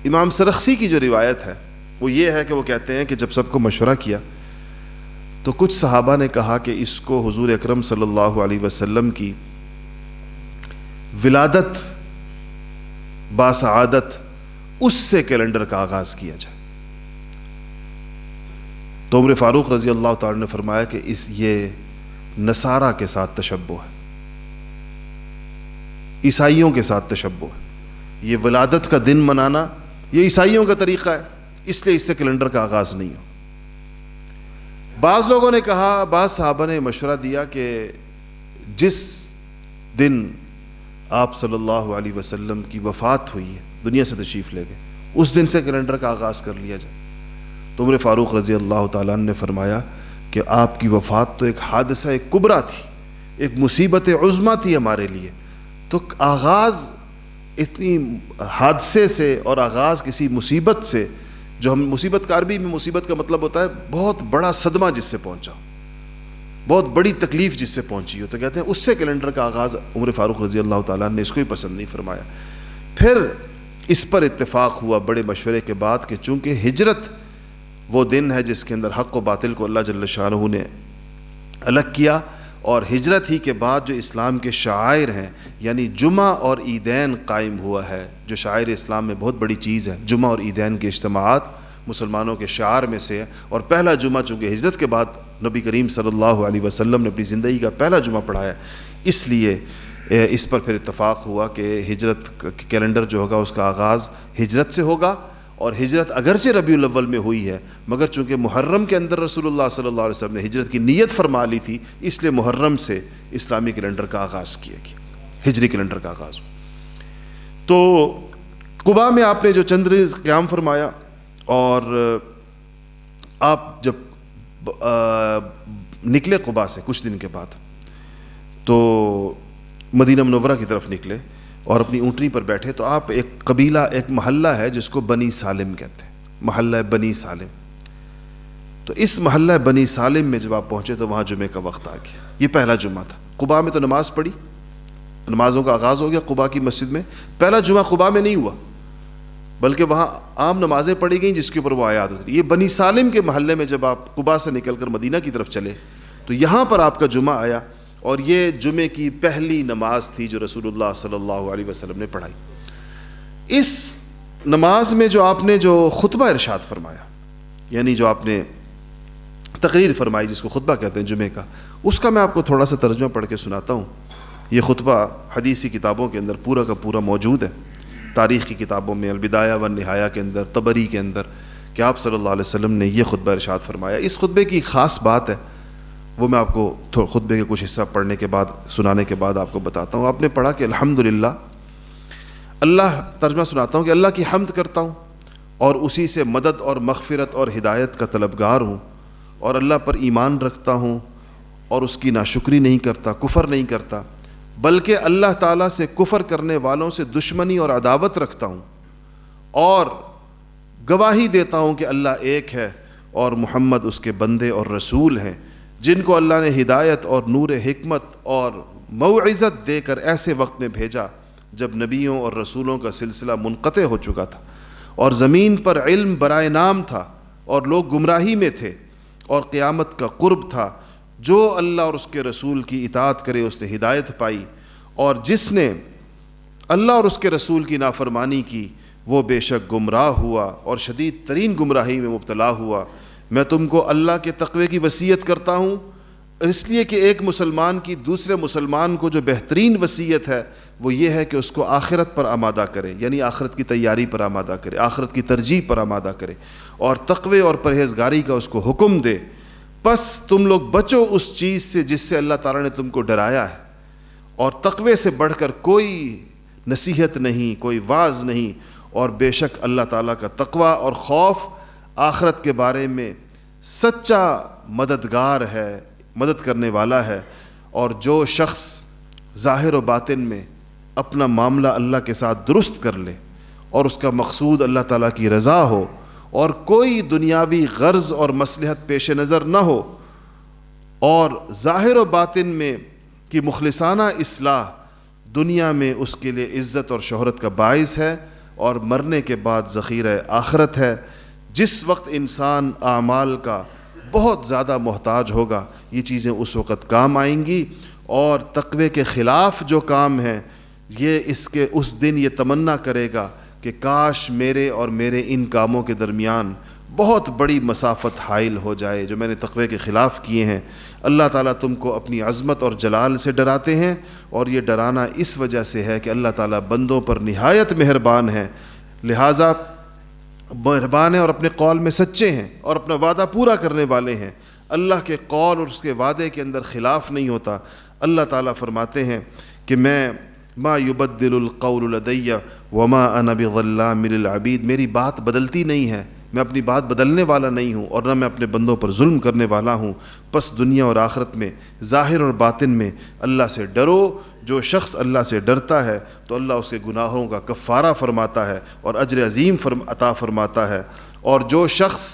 امام سرخسی کی جو روایت ہے وہ یہ ہے کہ وہ کہتے ہیں کہ جب سب کو مشورہ کیا تو کچھ صحابہ نے کہا کہ اس کو حضور اکرم صلی اللہ علیہ وسلم کی ولادت باسعادت اس سے کیلنڈر کا آغاز کیا جائے. تو عمر فاروق رضی اللہ تعالی نے فرمایا کہ یہ نصارہ کے ساتھ تشبہ ہے، عیسائیوں کے ساتھ تشبہ ہے. یہ ولادت کا دن منانا یہ عیسائیوں کا طریقہ ہے، اس لیے اس سے کیلنڈر کا آغاز نہیں ہو. بعض لوگوں نے کہا، بعض صحابہ نے مشورہ دیا کہ جس دن آپ صلی اللہ علیہ وسلم کی وفات ہوئی ہے، دنیا سے تشریف لے گئے، اس دن سے کیلنڈر کا آغاز کر لیا جائے. تو عمر فاروق رضی اللہ تعالیٰ عنہ نے فرمایا کہ آپ کی وفات تو ایک حادثہ کبریٰ تھی، ایک مصیبت عظمیٰ تھی ہمارے لیے. تو آغاز اتنی حادثے سے اور آغاز کسی مصیبت سے، جو ہم مصیبت کا عربی میں مصیبت کا مطلب ہوتا ہے بہت بڑا صدمہ جس سے پہنچا، بہت بڑی تکلیف جس سے پہنچی ہو، تو کہتے ہیں اس سے کیلنڈر کا آغاز عمر فاروق رضی اللہ تعالیٰ نے اس کو ہی پسند نہیں فرمایا. پھر اس پر اتفاق ہوا بڑے مشورے کے بعد کہ چونکہ ہجرت وہ دن ہے جس کے اندر حق و باطل کو اللہ جل شانہ نے الگ کیا، اور ہجرت ہی کے بعد جو اسلام کے شعائر ہیں یعنی جمعہ اور عیدین قائم ہوا ہے، جو شعائر اسلام میں بہت بڑی چیز ہے. جمعہ اور عیدین کے اجتماعات مسلمانوں کے شعار میں سے ہے، اور پہلا جمعہ چونکہ ہجرت کے بعد نبی کریم صلی اللہ علیہ وسلم نے اپنی زندگی کا پہلا جمعہ پڑھایا، اس لیے اس پر پھر اتفاق ہوا کہ ہجرت کیلنڈر جو ہوگا اس کا آغاز ہجرت سے ہوگا. اور ہجرت اگرچہ ربیع الاول میں ہوئی ہے، مگر چونکہ محرم کے اندر رسول اللہ صلی اللہ علیہ وسلم نے ہجرت کی نیت فرما لی تھی، اس لیے محرم سے اسلامی کیلنڈر کا آغاز کیا گیا، ہجری کیلنڈر کا آغاز. تو قباء میں آپ نے جو چند روز قیام فرمایا، اور آپ جب نکلے قباء سے کچھ دن کے بعد تو مدینہ منورہ کی طرف نکلے اور اپنی اونٹنی پر بیٹھے، تو آپ ایک قبیلہ، ایک محلہ ہے جس کو بنی سالم کہتے ہیں، محلہ بنی سالم. تو اس محلہ بنی سالم میں جب آپ پہنچے تو وہاں جمعے کا وقت آ گیا. یہ پہلا جمعہ تھا. قباء میں تو نماز پڑھی، نمازوں کا آغاز ہو گیا قباء کی مسجد میں. پہلا جمعہ قباء میں نہیں ہوا، بلکہ وہاں عام نمازیں پڑھی گئیں جس کے اوپر وہ آیات اتری. یہ بنی سالم کے محلے میں جب آپ قباء سے نکل کر مدینہ کی طرف چلے تو یہاں پر آپ کا جمعہ آیا، اور یہ جمعے کی پہلی نماز تھی جو رسول اللہ صلی اللہ علیہ وسلم نے پڑھائی. اس نماز میں جو آپ نے جو خطبہ ارشاد فرمایا، یعنی جو آپ نے تقریر فرمائی جس کو خطبہ کہتے ہیں جمعے کا، اس کا میں آپ کو تھوڑا سا ترجمہ پڑھ کے سناتا ہوں. یہ خطبہ حدیثی کتابوں کے اندر پورا کا پورا موجود ہے، تاریخ کی کتابوں میں البدایہ والنہایہ کے اندر، طبری کے اندر، کہ آپ صلی اللہ علیہ وسلم نے یہ خطبہ ارشاد فرمایا. اس خطبے کی خاص بات ہے، وہ میں آپ کو خطبے کے کچھ حصہ پڑھنے کے بعد، سنانے کے بعد آپ کو بتاتا ہوں. آپ نے پڑھا کہ الحمدللہ، اللہ، ترجمہ سناتا ہوں کہ اللہ کی حمد کرتا ہوں اور اسی سے مدد اور مغفرت اور ہدایت کا طلبگار ہوں، اور اللہ پر ایمان رکھتا ہوں اور اس کی ناشکری نہیں کرتا، کفر نہیں کرتا، بلکہ اللہ تعالیٰ سے کفر کرنے والوں سے دشمنی اور عداوت رکھتا ہوں، اور گواہی دیتا ہوں کہ اللہ ایک ہے اور محمد اس کے بندے اور رسول ہیں، جن کو اللہ نے ہدایت اور نور حکمت اور موعظت دے کر ایسے وقت میں بھیجا جب نبیوں اور رسولوں کا سلسلہ منقطع ہو چکا تھا، اور زمین پر علم برائے نام تھا، اور لوگ گمراہی میں تھے، اور قیامت کا قرب تھا. جو اللہ اور اس کے رسول کی اطاعت کرے اس نے ہدایت پائی، اور جس نے اللہ اور اس کے رسول کی نافرمانی کی وہ بے شک گمراہ ہوا اور شدید ترین گمراہی میں مبتلا ہوا. میں تم کو اللہ کے تقوی کی وصیت کرتا ہوں، اس لیے کہ ایک مسلمان کی دوسرے مسلمان کو جو بہترین وصیت ہے وہ یہ ہے کہ اس کو آخرت پر آمادہ کرے، یعنی آخرت کی تیاری پر آمادہ کرے، آخرت کی ترجیح پر آمادہ کرے، اور تقوی اور پرہیزگاری کا اس کو حکم دے. پس تم لوگ بچو اس چیز سے جس سے اللہ تعالیٰ نے تم کو ڈرایا ہے، اور تقوی سے بڑھ کر کوئی نصیحت نہیں، کوئی واعظ نہیں، اور بے شک اللہ تعالیٰ کا تقوی اور خوف آخرت کے بارے میں سچا مددگار ہے، مدد کرنے والا ہے. اور جو شخص ظاہر و باطن میں اپنا معاملہ اللہ کے ساتھ درست کر لے اور اس کا مقصود اللہ تعالیٰ کی رضا ہو اور کوئی دنیاوی غرض اور مصلحت پیش نظر نہ ہو، اور ظاہر و باطن میں کی مخلصانہ اصلاح دنیا میں اس کے لیے عزت اور شہرت کا باعث ہے اور مرنے کے بعد ذخیرہ آخرت ہے. جس وقت انسان اعمال کا بہت زیادہ محتاج ہوگا یہ چیزیں اس وقت کام آئیں گی، اور تقوی کے خلاف جو کام ہیں یہ اس دن یہ تمنا کرے گا کہ کاش میرے اور میرے ان کاموں کے درمیان بہت بڑی مسافت حائل ہو جائے جو میں نے تقوی کے خلاف کیے ہیں. اللہ تعالیٰ تم کو اپنی عظمت اور جلال سے ڈراتے ہیں، اور یہ ڈرانا اس وجہ سے ہے کہ اللہ تعالیٰ بندوں پر نہایت مہربان ہے، لہٰذا مہربان ہیں اور اپنے قول میں سچے ہیں اور اپنا وعدہ پورا کرنے والے ہیں. اللہ کے قول اور اس کے وعدے کے اندر خلاف نہیں ہوتا. اللہ تعالیٰ فرماتے ہیں کہ میں ما یبدل القول لدی وما انا بظلام للعبید، میری بات بدلتی نہیں ہے، میں اپنی بات بدلنے والا نہیں ہوں اور نہ میں اپنے بندوں پر ظلم کرنے والا ہوں. پس دنیا اور آخرت میں ظاہر اور باطن میں اللہ سے ڈرو. جو شخص اللہ سے ڈرتا ہے تو اللہ اس کے گناہوں کا کفارہ فرماتا ہے اور اجر عظیم عطا فرماتا ہے. اور جو شخص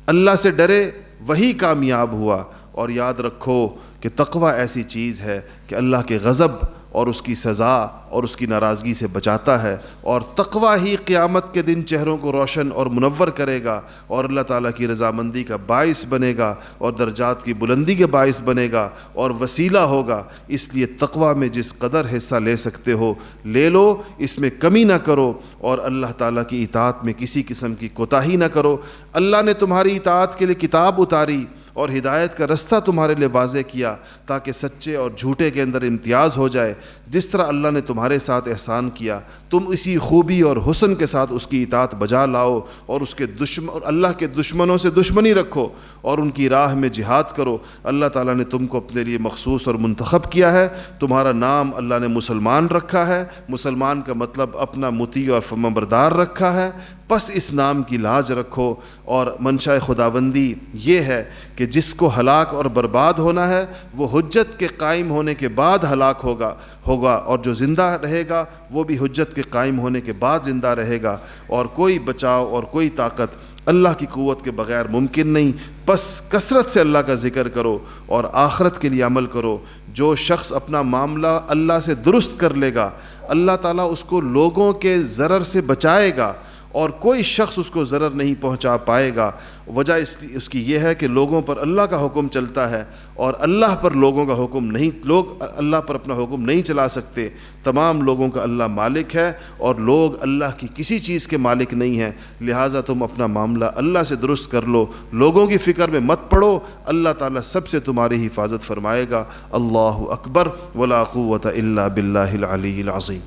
اللہ سے ڈرے وہی کامیاب ہوا، اور یاد رکھو کہ تقوی ایسی چیز ہے کہ اللہ کے غضب اور اس کی سزا اور اس کی ناراضگی سے بچاتا ہے، اور تقوی ہی قیامت کے دن چہروں کو روشن اور منور کرے گا اور اللہ تعالیٰ کی رضامندی کا باعث بنے گا اور درجات کی بلندی کے باعث بنے گا اور وسیلہ ہوگا۔ اس لیے تقوی میں جس قدر حصہ لے سکتے ہو لے لو، اس میں کمی نہ کرو اور اللہ تعالیٰ کی اطاعت میں کسی قسم کی کوتاہی نہ کرو۔ اللہ نے تمہاری اطاعت کے لیے کتاب اتاری اور ہدایت کا رستہ تمہارے لیے واضح کیا تاکہ سچے اور جھوٹے کے اندر امتیاز ہو جائے۔ جس طرح اللہ نے تمہارے ساتھ احسان کیا تم اسی خوبی اور حسن کے ساتھ اس کی اطاعت بجا لاؤ اور اور اللہ کے دشمنوں سے دشمنی رکھو اور ان کی راہ میں جہاد کرو۔ اللہ تعالیٰ نے تم کو اپنے لیے مخصوص اور منتخب کیا ہے، تمہارا نام اللہ نے مسلمان رکھا ہے۔ مسلمان کا مطلب اپنا مطیع اور فرمانبردار رکھا ہے، پس اس نام کی لاج رکھو۔ اور منشاء خداوندی یہ ہے کہ جس کو ہلاک اور برباد ہونا ہے وہ حجت کے قائم ہونے کے بعد ہلاک ہوگا اور جو زندہ رہے گا وہ بھی حجت کے قائم ہونے کے بعد زندہ رہے گا، اور کوئی بچاؤ اور کوئی طاقت اللہ کی قوت کے بغیر ممکن نہیں۔ پس کثرت سے اللہ کا ذکر کرو اور آخرت کے لیے عمل کرو۔ جو شخص اپنا معاملہ اللہ سے درست کر لے گا اللہ تعالیٰ اس کو لوگوں کے ضرر سے بچائے گا اور کوئی شخص اس کو ضرر نہیں پہنچا پائے گا۔ وجہ اس کی یہ ہے کہ لوگوں پر اللہ کا حکم چلتا ہے اور اللہ پر لوگوں کا حکم نہیں، لوگ اللہ پر اپنا حکم نہیں چلا سکتے۔ تمام لوگوں کا اللہ مالک ہے اور لوگ اللہ کی کسی چیز کے مالک نہیں ہیں، لہٰذا تم اپنا معاملہ اللہ سے درست کر لو، لوگوں کی فکر میں مت پڑو، اللہ تعالیٰ سب سے تمہاری حفاظت فرمائے گا۔ اللہ اکبر ولا قوت الا باللہ العلی العظیم۔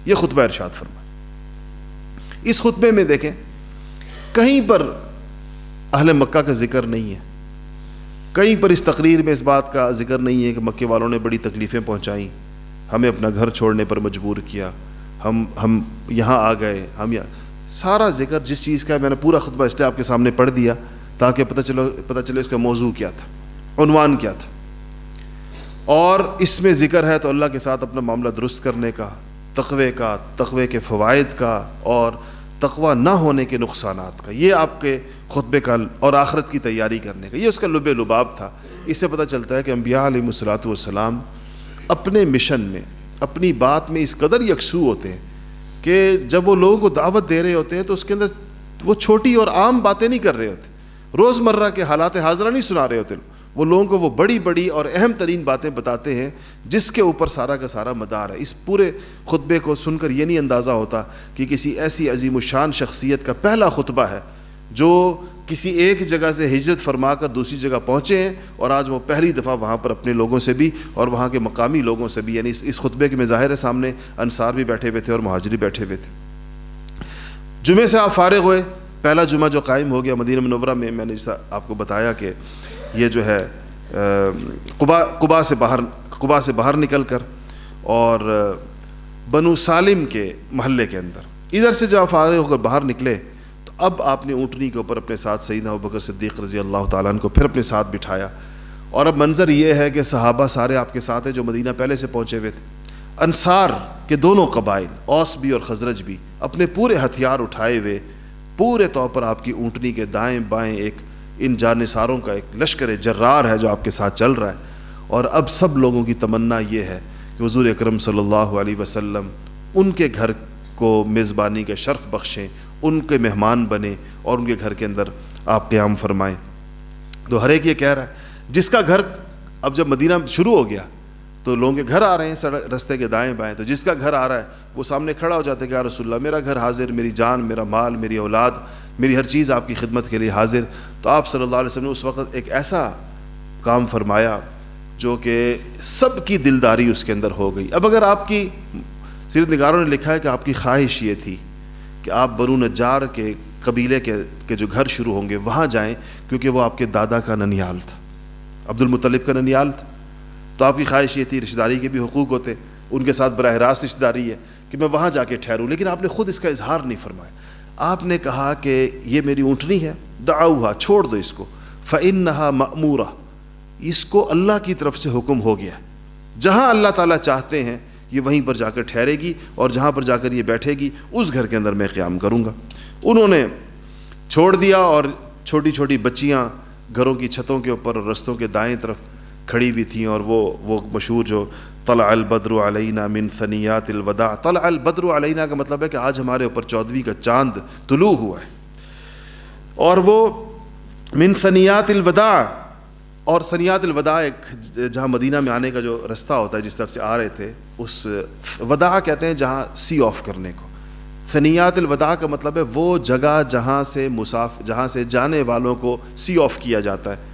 یہ خطبہ ارشاد فرمایا۔ اس خطبے میں دیکھیں کہیں پر اہل مکہ کا ذکر نہیں ہے، کہیں پر اس تقریر میں اس بات کا ذکر نہیں ہے کہ مکے والوں نے بڑی تکلیفیں پہنچائیں، ہمیں اپنا گھر چھوڑنے پر مجبور کیا، ہم یہاں آ گئے، سارا ذکر جس چیز کا ہے میں نے پورا خطبہ اس لیے آپ کے سامنے پڑھ دیا تاکہ پتہ چلے اس کا موضوع کیا تھا، عنوان کیا تھا، اور اس میں ذکر ہے تو اللہ کے ساتھ اپنا معاملہ درست کرنے کا، تقوی کے فوائد کا اور تقوی نہ ہونے کے نقصانات کا، یہ آپ کے خطبے کا اور آخرت کی تیاری کرنے کا یہ اس کا لب لباب تھا۔ اس سے پتہ چلتا ہے کہ انبیاء علیہ الصلوۃ والسلام اپنے مشن میں اپنی بات میں اس قدر یکسو ہوتے ہیں کہ جب وہ لوگوں کو دعوت دے رہے ہوتے ہیں تو اس کے اندر وہ چھوٹی اور عام باتیں نہیں کر رہے ہوتے، روزمرہ کے حالات حاضرہ نہیں سنا رہے ہوتے، وہ لوگوں کو وہ بڑی بڑی اور اہم ترین باتیں بتاتے ہیں جس کے اوپر سارا کا سارا مدار ہے۔ اس پورے خطبے کو سن کر یہ نہیں اندازہ ہوتا کہ کسی ایسی عظیم الشان شخصیت کا پہلا خطبہ ہے جو کسی ایک جگہ سے ہجرت فرما کر دوسری جگہ پہنچے ہیں اور آج وہ پہلی دفعہ وہاں پر اپنے لوگوں سے بھی اور وہاں کے مقامی لوگوں سے بھی، یعنی اس خطبے کے میں ظاہر ہے سامنے انصار بھی بیٹھے ہوئے تھے اور مہاجری بیٹھے ہوئے تھے۔ جمعے سے آپ فارغ ہوئے، پہلا جمعہ جو قائم ہو گیا مدینہ منورہ میں نے جیسا آپ کو بتایا کہ یہ جو ہے قباء سے باہر نکل کر اور بنو سالم کے محلے کے اندر ادھر سے جب فارغ ہو کر باہر نکلے تو اب آپ نے اونٹنی کے اوپر اپنے ساتھ سیدنا ابوبکر صدیق رضی اللہ تعالیٰ عنہ کو پھر اپنے ساتھ بٹھایا، اور اب منظر یہ ہے کہ صحابہ سارے آپ کے ساتھ ہیں جو مدینہ پہلے سے پہنچے ہوئے تھے۔ انصار کے دونوں قبائل اوس بھی اور خزرج بھی اپنے پورے ہتھیار اٹھائے ہوئے پورے طور پر آپ کی اونٹنی کے دائیں بائیں ایک ان جانثاروں کا ایک لشکر جرار ہے جو آپ کے ساتھ چل رہا ہے، اور اب سب لوگوں کی تمنا یہ ہے کہ حضور اکرم صلی اللہ علیہ وسلم ان کے گھر کو میزبانی کا شرف بخشیں، ان کے مہمان بنیں اور ان کے گھر کے اندر آپ قیام فرمائیں۔ تو ہر ایک یہ کہہ رہا ہے جس کا گھر اب جب مدینہ شروع ہو گیا تو لوگوں کے گھر آ رہے ہیں رستے کے دائیں بائیں، تو جس کا گھر آ رہا ہے وہ سامنے کھڑا ہو جاتا ہے کہ یا رسول اللہ میرا گھر حاضر، میری جان، میرا مال، میری اولاد، میری ہر چیز آپ کی خدمت کے لیے حاضر۔ تو آپ صلی اللہ علیہ وسلم نے اس وقت ایک ایسا کام فرمایا جو کہ سب کی دلداری اس کے اندر ہو گئی۔ اب اگر آپ کی سیرت نگاروں نے لکھا ہے کہ آپ کی خواہش یہ تھی کہ آپ بنو نجار کے قبیلے کے جو گھر شروع ہوں گے وہاں جائیں، کیونکہ وہ آپ کے دادا کا ننیال تھا، عبد المطلب کا ننیال تھا، تو آپ کی خواہش یہ تھی، رشتہ داری کے بھی حقوق ہوتے، ان کے ساتھ براہ راست رشتہ داری ہے کہ میں وہاں جا کے ٹھہروں، لیکن آپ نے خود اس کا اظہار نہیں فرمایا۔ آپ نے کہا کہ یہ میری اونٹنی ہے، دعوہا، چھوڑ دو اس کو، فإنہا مأمورہ، اس کو اللہ کی طرف سے حکم ہو گیا، جہاں اللہ تعالیٰ چاہتے ہیں یہ وہیں پر جا کر ٹھہرے گی، اور جہاں پر جا کر یہ بیٹھے گی اس گھر کے اندر میں قیام کروں گا۔ انہوں نے چھوڑ دیا، اور چھوٹی چھوٹی بچیاں گھروں کی چھتوں کے اوپر اور رستوں کے دائیں طرف کھڑی ہوئی تھیں، اور وہ مشہور جو طلع البدر علینا من ثنیات الوداع، طلع البدر علینا کا مطلب ہے کہ آج ہمارے اوپر 14ویں کا چاند طلوع ہوا ہے، اور وہ من ثنیات الوداع، اور ثنیات الوداع ایک جہاں مدینہ میں آنے کا جو رستہ ہوتا ہے جس طرف سے آ رہے تھے، اس وداع کہتے ہیں جہاں سی آف کرنے کو. ثنیات الوداع کا مطلب ہے وہ جگہ جہاں سے جانے والوں کو سی آف کیا جاتا ہے،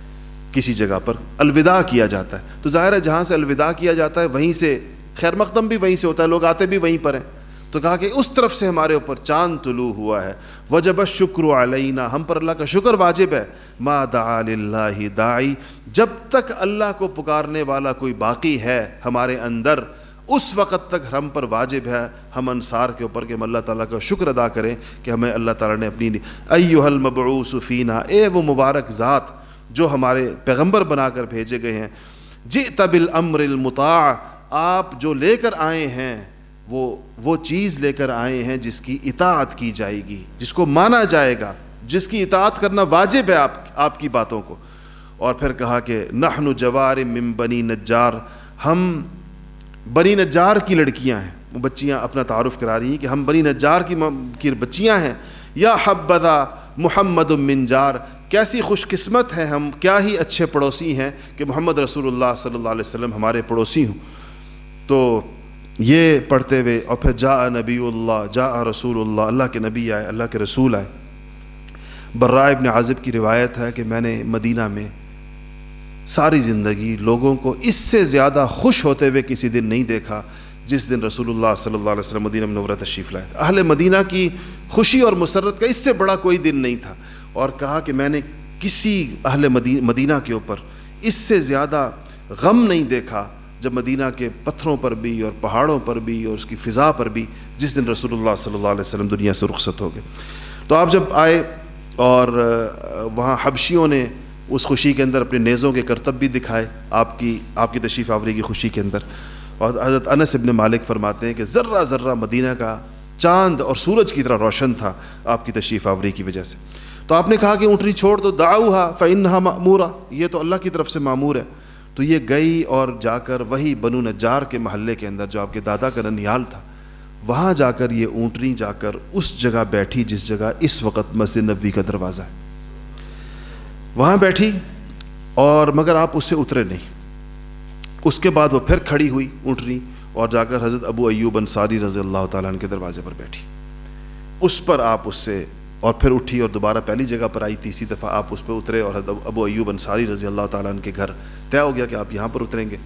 کسی جگہ پر الوداع کیا جاتا ہے. تو ظاہر ہے جہاں سے الوداع کیا جاتا ہے وہیں سے خیر مقدم بھی وہیں سے ہوتا ہے، لوگ آتے بھی وہیں پر ہیں. تو کہا کہ اس طرف سے ہمارے اوپر چاند طلوع ہوا ہے. وجب الشکر علینا، ہم پر اللہ کا شکر واجب ہے. ما دعا للہ داعی، جب تک اللہ کو پکارنے والا کوئی باقی ہے ہمارے اندر، اس وقت تک ہم پر واجب ہے ہم انصار کے اوپر کہ ہم اللہ تعالیٰ کا شکر ادا کریں کہ ہمیں اللہ تعالیٰ نے اپنی ایھا المبعوث فینا، اے وہ مبارک ذات جو ہمارے پیغمبر بنا کر بھیجے گئے ہیں. جئت بالامر المطاع، آپ جو لے کر آئے ہیں وہ چیز لے کر آئے ہیں جس کی اطاعت کی جائے گی، جس کو مانا جائے گا، جس کی اطاعت کرنا واجب ہے آپ کی باتوں کو. اور پھر کہا کہ نحن جوار من بنی نجار، ہم بنی نجار کی لڑکیاں ہیں. وہ بچیاں اپنا تعارف کرا رہی ہیں کہ ہم بنی نجار کی بچیاں ہیں. یا حبذا محمد من جار، کیسی خوش قسمت ہیں ہم، کیا ہی اچھے پڑوسی ہیں کہ محمد رسول اللہ صلی اللہ علیہ وسلم ہمارے پڑوسی ہوں. تو یہ پڑھتے ہوئے اور پھر جاء نبی اللہ، جاء رسول اللہ، اللہ کے نبی آئے، اللہ کے رسول آئے. براء ابن عازب کی روایت ہے کہ میں نے مدینہ میں ساری زندگی لوگوں کو اس سے زیادہ خوش ہوتے ہوئے کسی دن نہیں دیکھا جس دن رسول اللہ صلی اللہ علیہ وسلم مدینہ منورہ تشریف لائے. اہل مدینہ کی خوشی اور مسرت کا اس سے بڑا کوئی دن نہیں تھا. اور کہا کہ میں نے کسی اہل مدینہ کے اوپر اس سے زیادہ غم نہیں دیکھا جب مدینہ کے پتھروں پر بھی اور پہاڑوں پر بھی اور اس کی فضا پر بھی جس دن رسول اللہ صلی اللہ علیہ وسلم دنیا سے رخصت ہو گئے. تو آپ جب آئے اور وہاں حبشیوں نے اس خوشی کے اندر اپنے نیزوں کے کرتب بھی دکھائے آپ کی تشریف آوری کی خوشی کے اندر. اور حضرت انس ابن مالک فرماتے ہیں کہ ذرہ ذرہ مدینہ کا چاند اور سورج کی طرح روشن تھا آپ کی تشریف آوری کی وجہ سے. تو آپ نے کہا کہ اونٹنی چھوڑ دو، دعوہا فإنہا مأمورہ، یہ تو اللہ کی طرف سے مامور ہے. تو یہ گئی اور جا کر وہی بنو نجار کے محلے کے اندر جو آپ کے دادا کا ننیال تھا، وہاں جا کر یہ اونٹنی جا کر اس جگہ بیٹھی جس جگہ اس وقت مسجد نبوی کا دروازہ ہے. وہاں بیٹھی اور مگر آپ اس سے اترے نہیں. اس کے بعد وہ پھر کھڑی ہوئی اونٹنی اور جا کر حضرت ابو ایوب انصاری رضی اللہ تعالیٰ عنہ کے دروازے پر بیٹھی. اس پر آپ اس سے اور پھر اٹھی اور دوبارہ پہلی جگہ پر آئی. تیسری دفعہ آپ اس پہ اترے اور حضرت ابو ایوب انصاری رضی اللہ تعالیٰ عنہ کے گھر طے ہو گیا کہ آپ یہاں پر اتریں گے.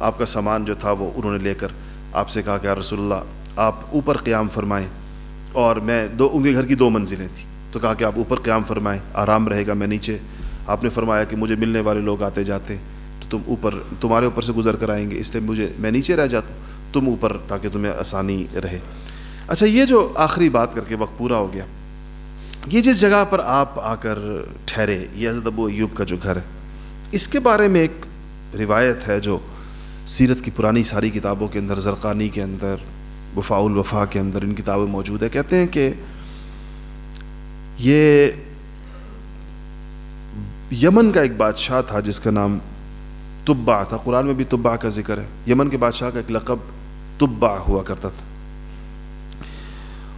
آپ کا سامان جو تھا وہ انہوں نے لے کر آپ سے کہا کہ یا رسول اللہ آپ اوپر قیام فرمائیں. اور میں ان کے گھر کی 2 منزلیں تھیں، تو کہا کہ آپ اوپر قیام فرمائیں، آرام رہے گا، میں نیچے. آپ نے فرمایا کہ مجھے ملنے والے لوگ آتے جاتے تو تمہارے اوپر سے گزر کر آئیں گے، اس لیے میں نیچے رہ جاتا ہوں، تم اوپر تاکہ تمہیں آسانی رہے. اچھا، یہ جو آخری بات کر کے وقت پورا ہو گیا، یہ جس جگہ پر آپ آ کر ٹھہرے، یہ حضرت ابو ایوب کا جو گھر ہے، اس کے بارے میں ایک روایت ہے جو سیرت کی پرانی ساری کتابوں کے اندر، زرقانی کے اندر، وفاء الوفا کے اندر ان کتابیں موجود ہے. کہتے ہیں کہ یہ یمن کا ایک بادشاہ تھا جس کا نام تبع تھا. قرآن میں بھی تبع کا ذکر ہے. یمن کے بادشاہ کا ایک لقب تبع ہوا کرتا تھا.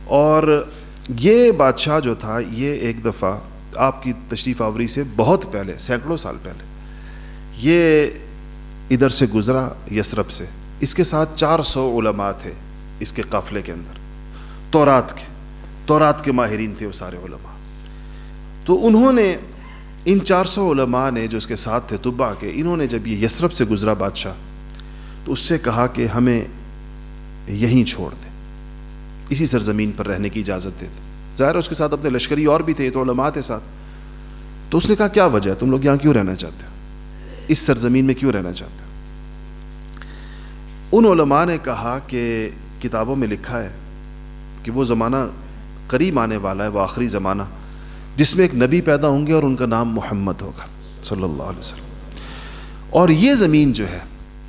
اور یہ بادشاہ جو تھا، یہ ایک دفعہ آپ کی تشریف آوری سے بہت پہلے، سینکڑوں سال پہلے، یہ ادھر سے گزرا یثرب سے. اس کے ساتھ 400 علماء تھے اس کے قافلے کے اندر، تورات کے ماہرین تھے وہ سارے علماء. تو انہوں نے ان 400 علماء نے جو اس کے ساتھ تھے تبع کے، انہوں نے جب یہ یثرب سے گزرا بادشاہ، تو اس سے کہا کہ ہمیں یہیں چھوڑ دیں، اسی سرزمین پر رہنے کی اجازت دے دیں. ظاہر اس کے ساتھ اپنے لشکری اور بھی تھے، یہ تو علماء تھے ساتھ. تو اس نے کہا کیا وجہ ہے، تم لوگ یہاں کیوں رہنا چاہتے ہو، اس سرزمین میں کیوں رہنا چاہتے ہو؟ ان علماء نے کہا کہ کتابوں میں لکھا ہے کہ وہ زمانہ قریب آنے والا ہے، وہ آخری زمانہ جس میں ایک نبی پیدا ہوں گے اور ان کا نام محمد ہوگا صلی اللہ علیہ وسلم. اور یہ زمین جو ہے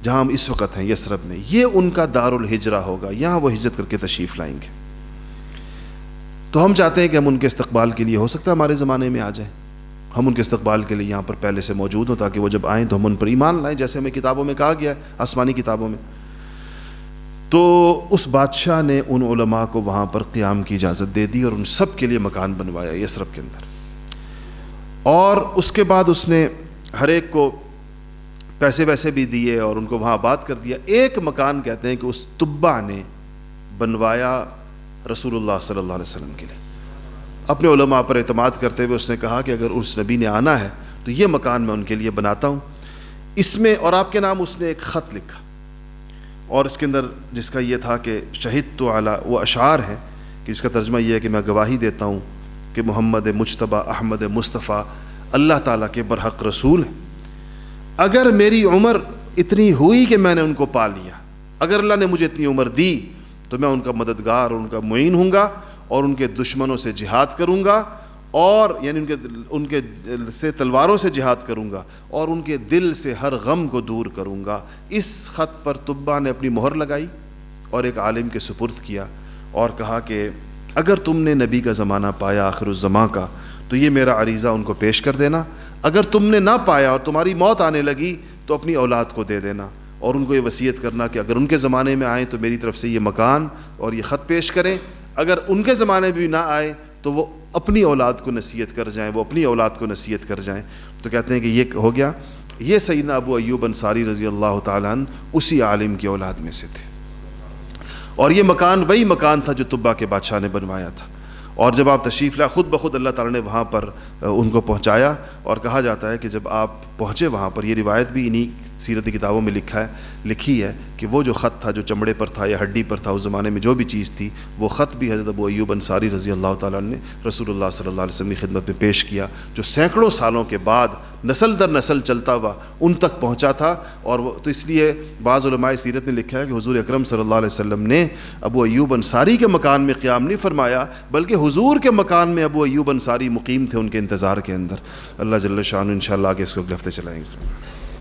جہاں ہم اس وقت ہیں یثرب میں، یہ ان کا دار الہجرہ ہوگا، یہاں وہ ہجرت کر کے تشریف لائیں گے. تو ہم چاہتے ہیں کہ ہم ان کے استقبال کے لیے ہو سکتا ہے ہمارے زمانے میں آ جائیں. ہم ان کے استقبال کے لیے یہاں پر پہلے سے موجود ہوں تاکہ وہ جب آئیں تو ہم ان پر ایمان لائیں، جیسے ہمیں کتابوں میں کہا گیا ہے، آسمانی کتابوں میں۔ تو اس بادشاہ نے ان علماء کو وہاں پر قیام کی اجازت دے دی اور ان سب کے لیے مکان بنوایا یثرب کے اندر، اور اس کے بعد اس نے ہر ایک کو پیسے ویسے بھی دیے اور ان کو وہاں آباد کر دیا۔ ایک مکان کہتے ہیں کہ اس تبع نے بنوایا رسول اللہ صلی اللہ علیہ وسلم کے لیے، اپنے علماء پر اعتماد کرتے ہوئے اس نے کہا کہ اگر اس نبی نے آنا ہے تو یہ مکان میں ان کے لیے بناتا ہوں، اس میں، اور آپ کے نام اس نے ایک خط لکھا، اور اس کے اندر جس کا یہ تھا کہ شہدت علی، وہ اشعار ہیں کہ اس کا ترجمہ یہ ہے کہ میں گواہی دیتا ہوں کہ محمد مجتبیٰ احمد مصطفیٰ اللہ تعالیٰ کے برحق رسول ہیں، اگر میری عمر اتنی ہوئی کہ میں نے ان کو پا لیا، اگر اللہ نے مجھے اتنی عمر دی تو میں ان کا مددگار اور ان کا معین ہوں گا اور ان کے دشمنوں سے جہاد کروں گا، اور یعنی ان کے سے تلواروں سے جہاد کروں گا اور ان کے دل سے ہر غم کو دور کروں گا۔ اس خط پر تبع نے اپنی مہر لگائی اور ایک عالم کے سپرد کیا اور کہا کہ اگر تم نے نبی کا زمانہ پایا آخر الزماں کا تو یہ میرا عریضہ ان کو پیش کر دینا، اگر تم نے نہ پایا اور تمہاری موت آنے لگی تو اپنی اولاد کو دے دینا، اور ان کو یہ وصیت کرنا کہ اگر ان کے زمانے میں آئیں تو میری طرف سے یہ مکان اور یہ خط پیش کریں، اگر ان کے زمانے میں بھی نہ آئے تو وہ اپنی اولاد کو نصیحت کر جائیں، وہ اپنی اولاد کو نصیحت کر جائیں۔ تو کہتے ہیں کہ یہ ہو گیا۔ یہ سیدنا ابو ایوب انصاری رضی اللہ تعالیٰ عنہ اسی عالم کی اولاد میں سے تھے، اور یہ مکان وہی مکان تھا جو تبع کے بادشاہ نے بنوایا تھا، اور جب آپ تشریف لائے خود بخود اللہ تعالیٰ نے وہاں پر ان کو پہنچایا، اور کہا جاتا ہے کہ جب آپ پہنچے وہاں پر، یہ روایت بھی انہی سیرت کتابوں میں لکھی ہے کہ وہ جو خط تھا جو چمڑے پر تھا یا ہڈی پر تھا، اس زمانے میں جو بھی چیز تھی، وہ خط بھی حضرت ابو ایوب انصاری رضی اللہ تعالیٰ عنہ نے رسول اللہ صلی اللہ علیہ وسلم کی خدمت میں پیش کیا، جو سینکڑوں سالوں کے بعد نسل در نسل چلتا ہوا ان تک پہنچا تھا۔ اور وہ تو اس لیے بعض علماء سیرت نے لکھا ہے کہ حضور اکرم صلی اللہ علیہ وسلم نے ابو ایوب انصاری کے مکان میں قیام نہیں فرمایا، بلکہ حضور کے مکان میں ابو ایوب انصاری مقیم تھے ان کے انتظار کے اندر۔ اللہ جل شانہ انشاءاللہ آگے اس کو اگلے ہفتے چلائیں گے۔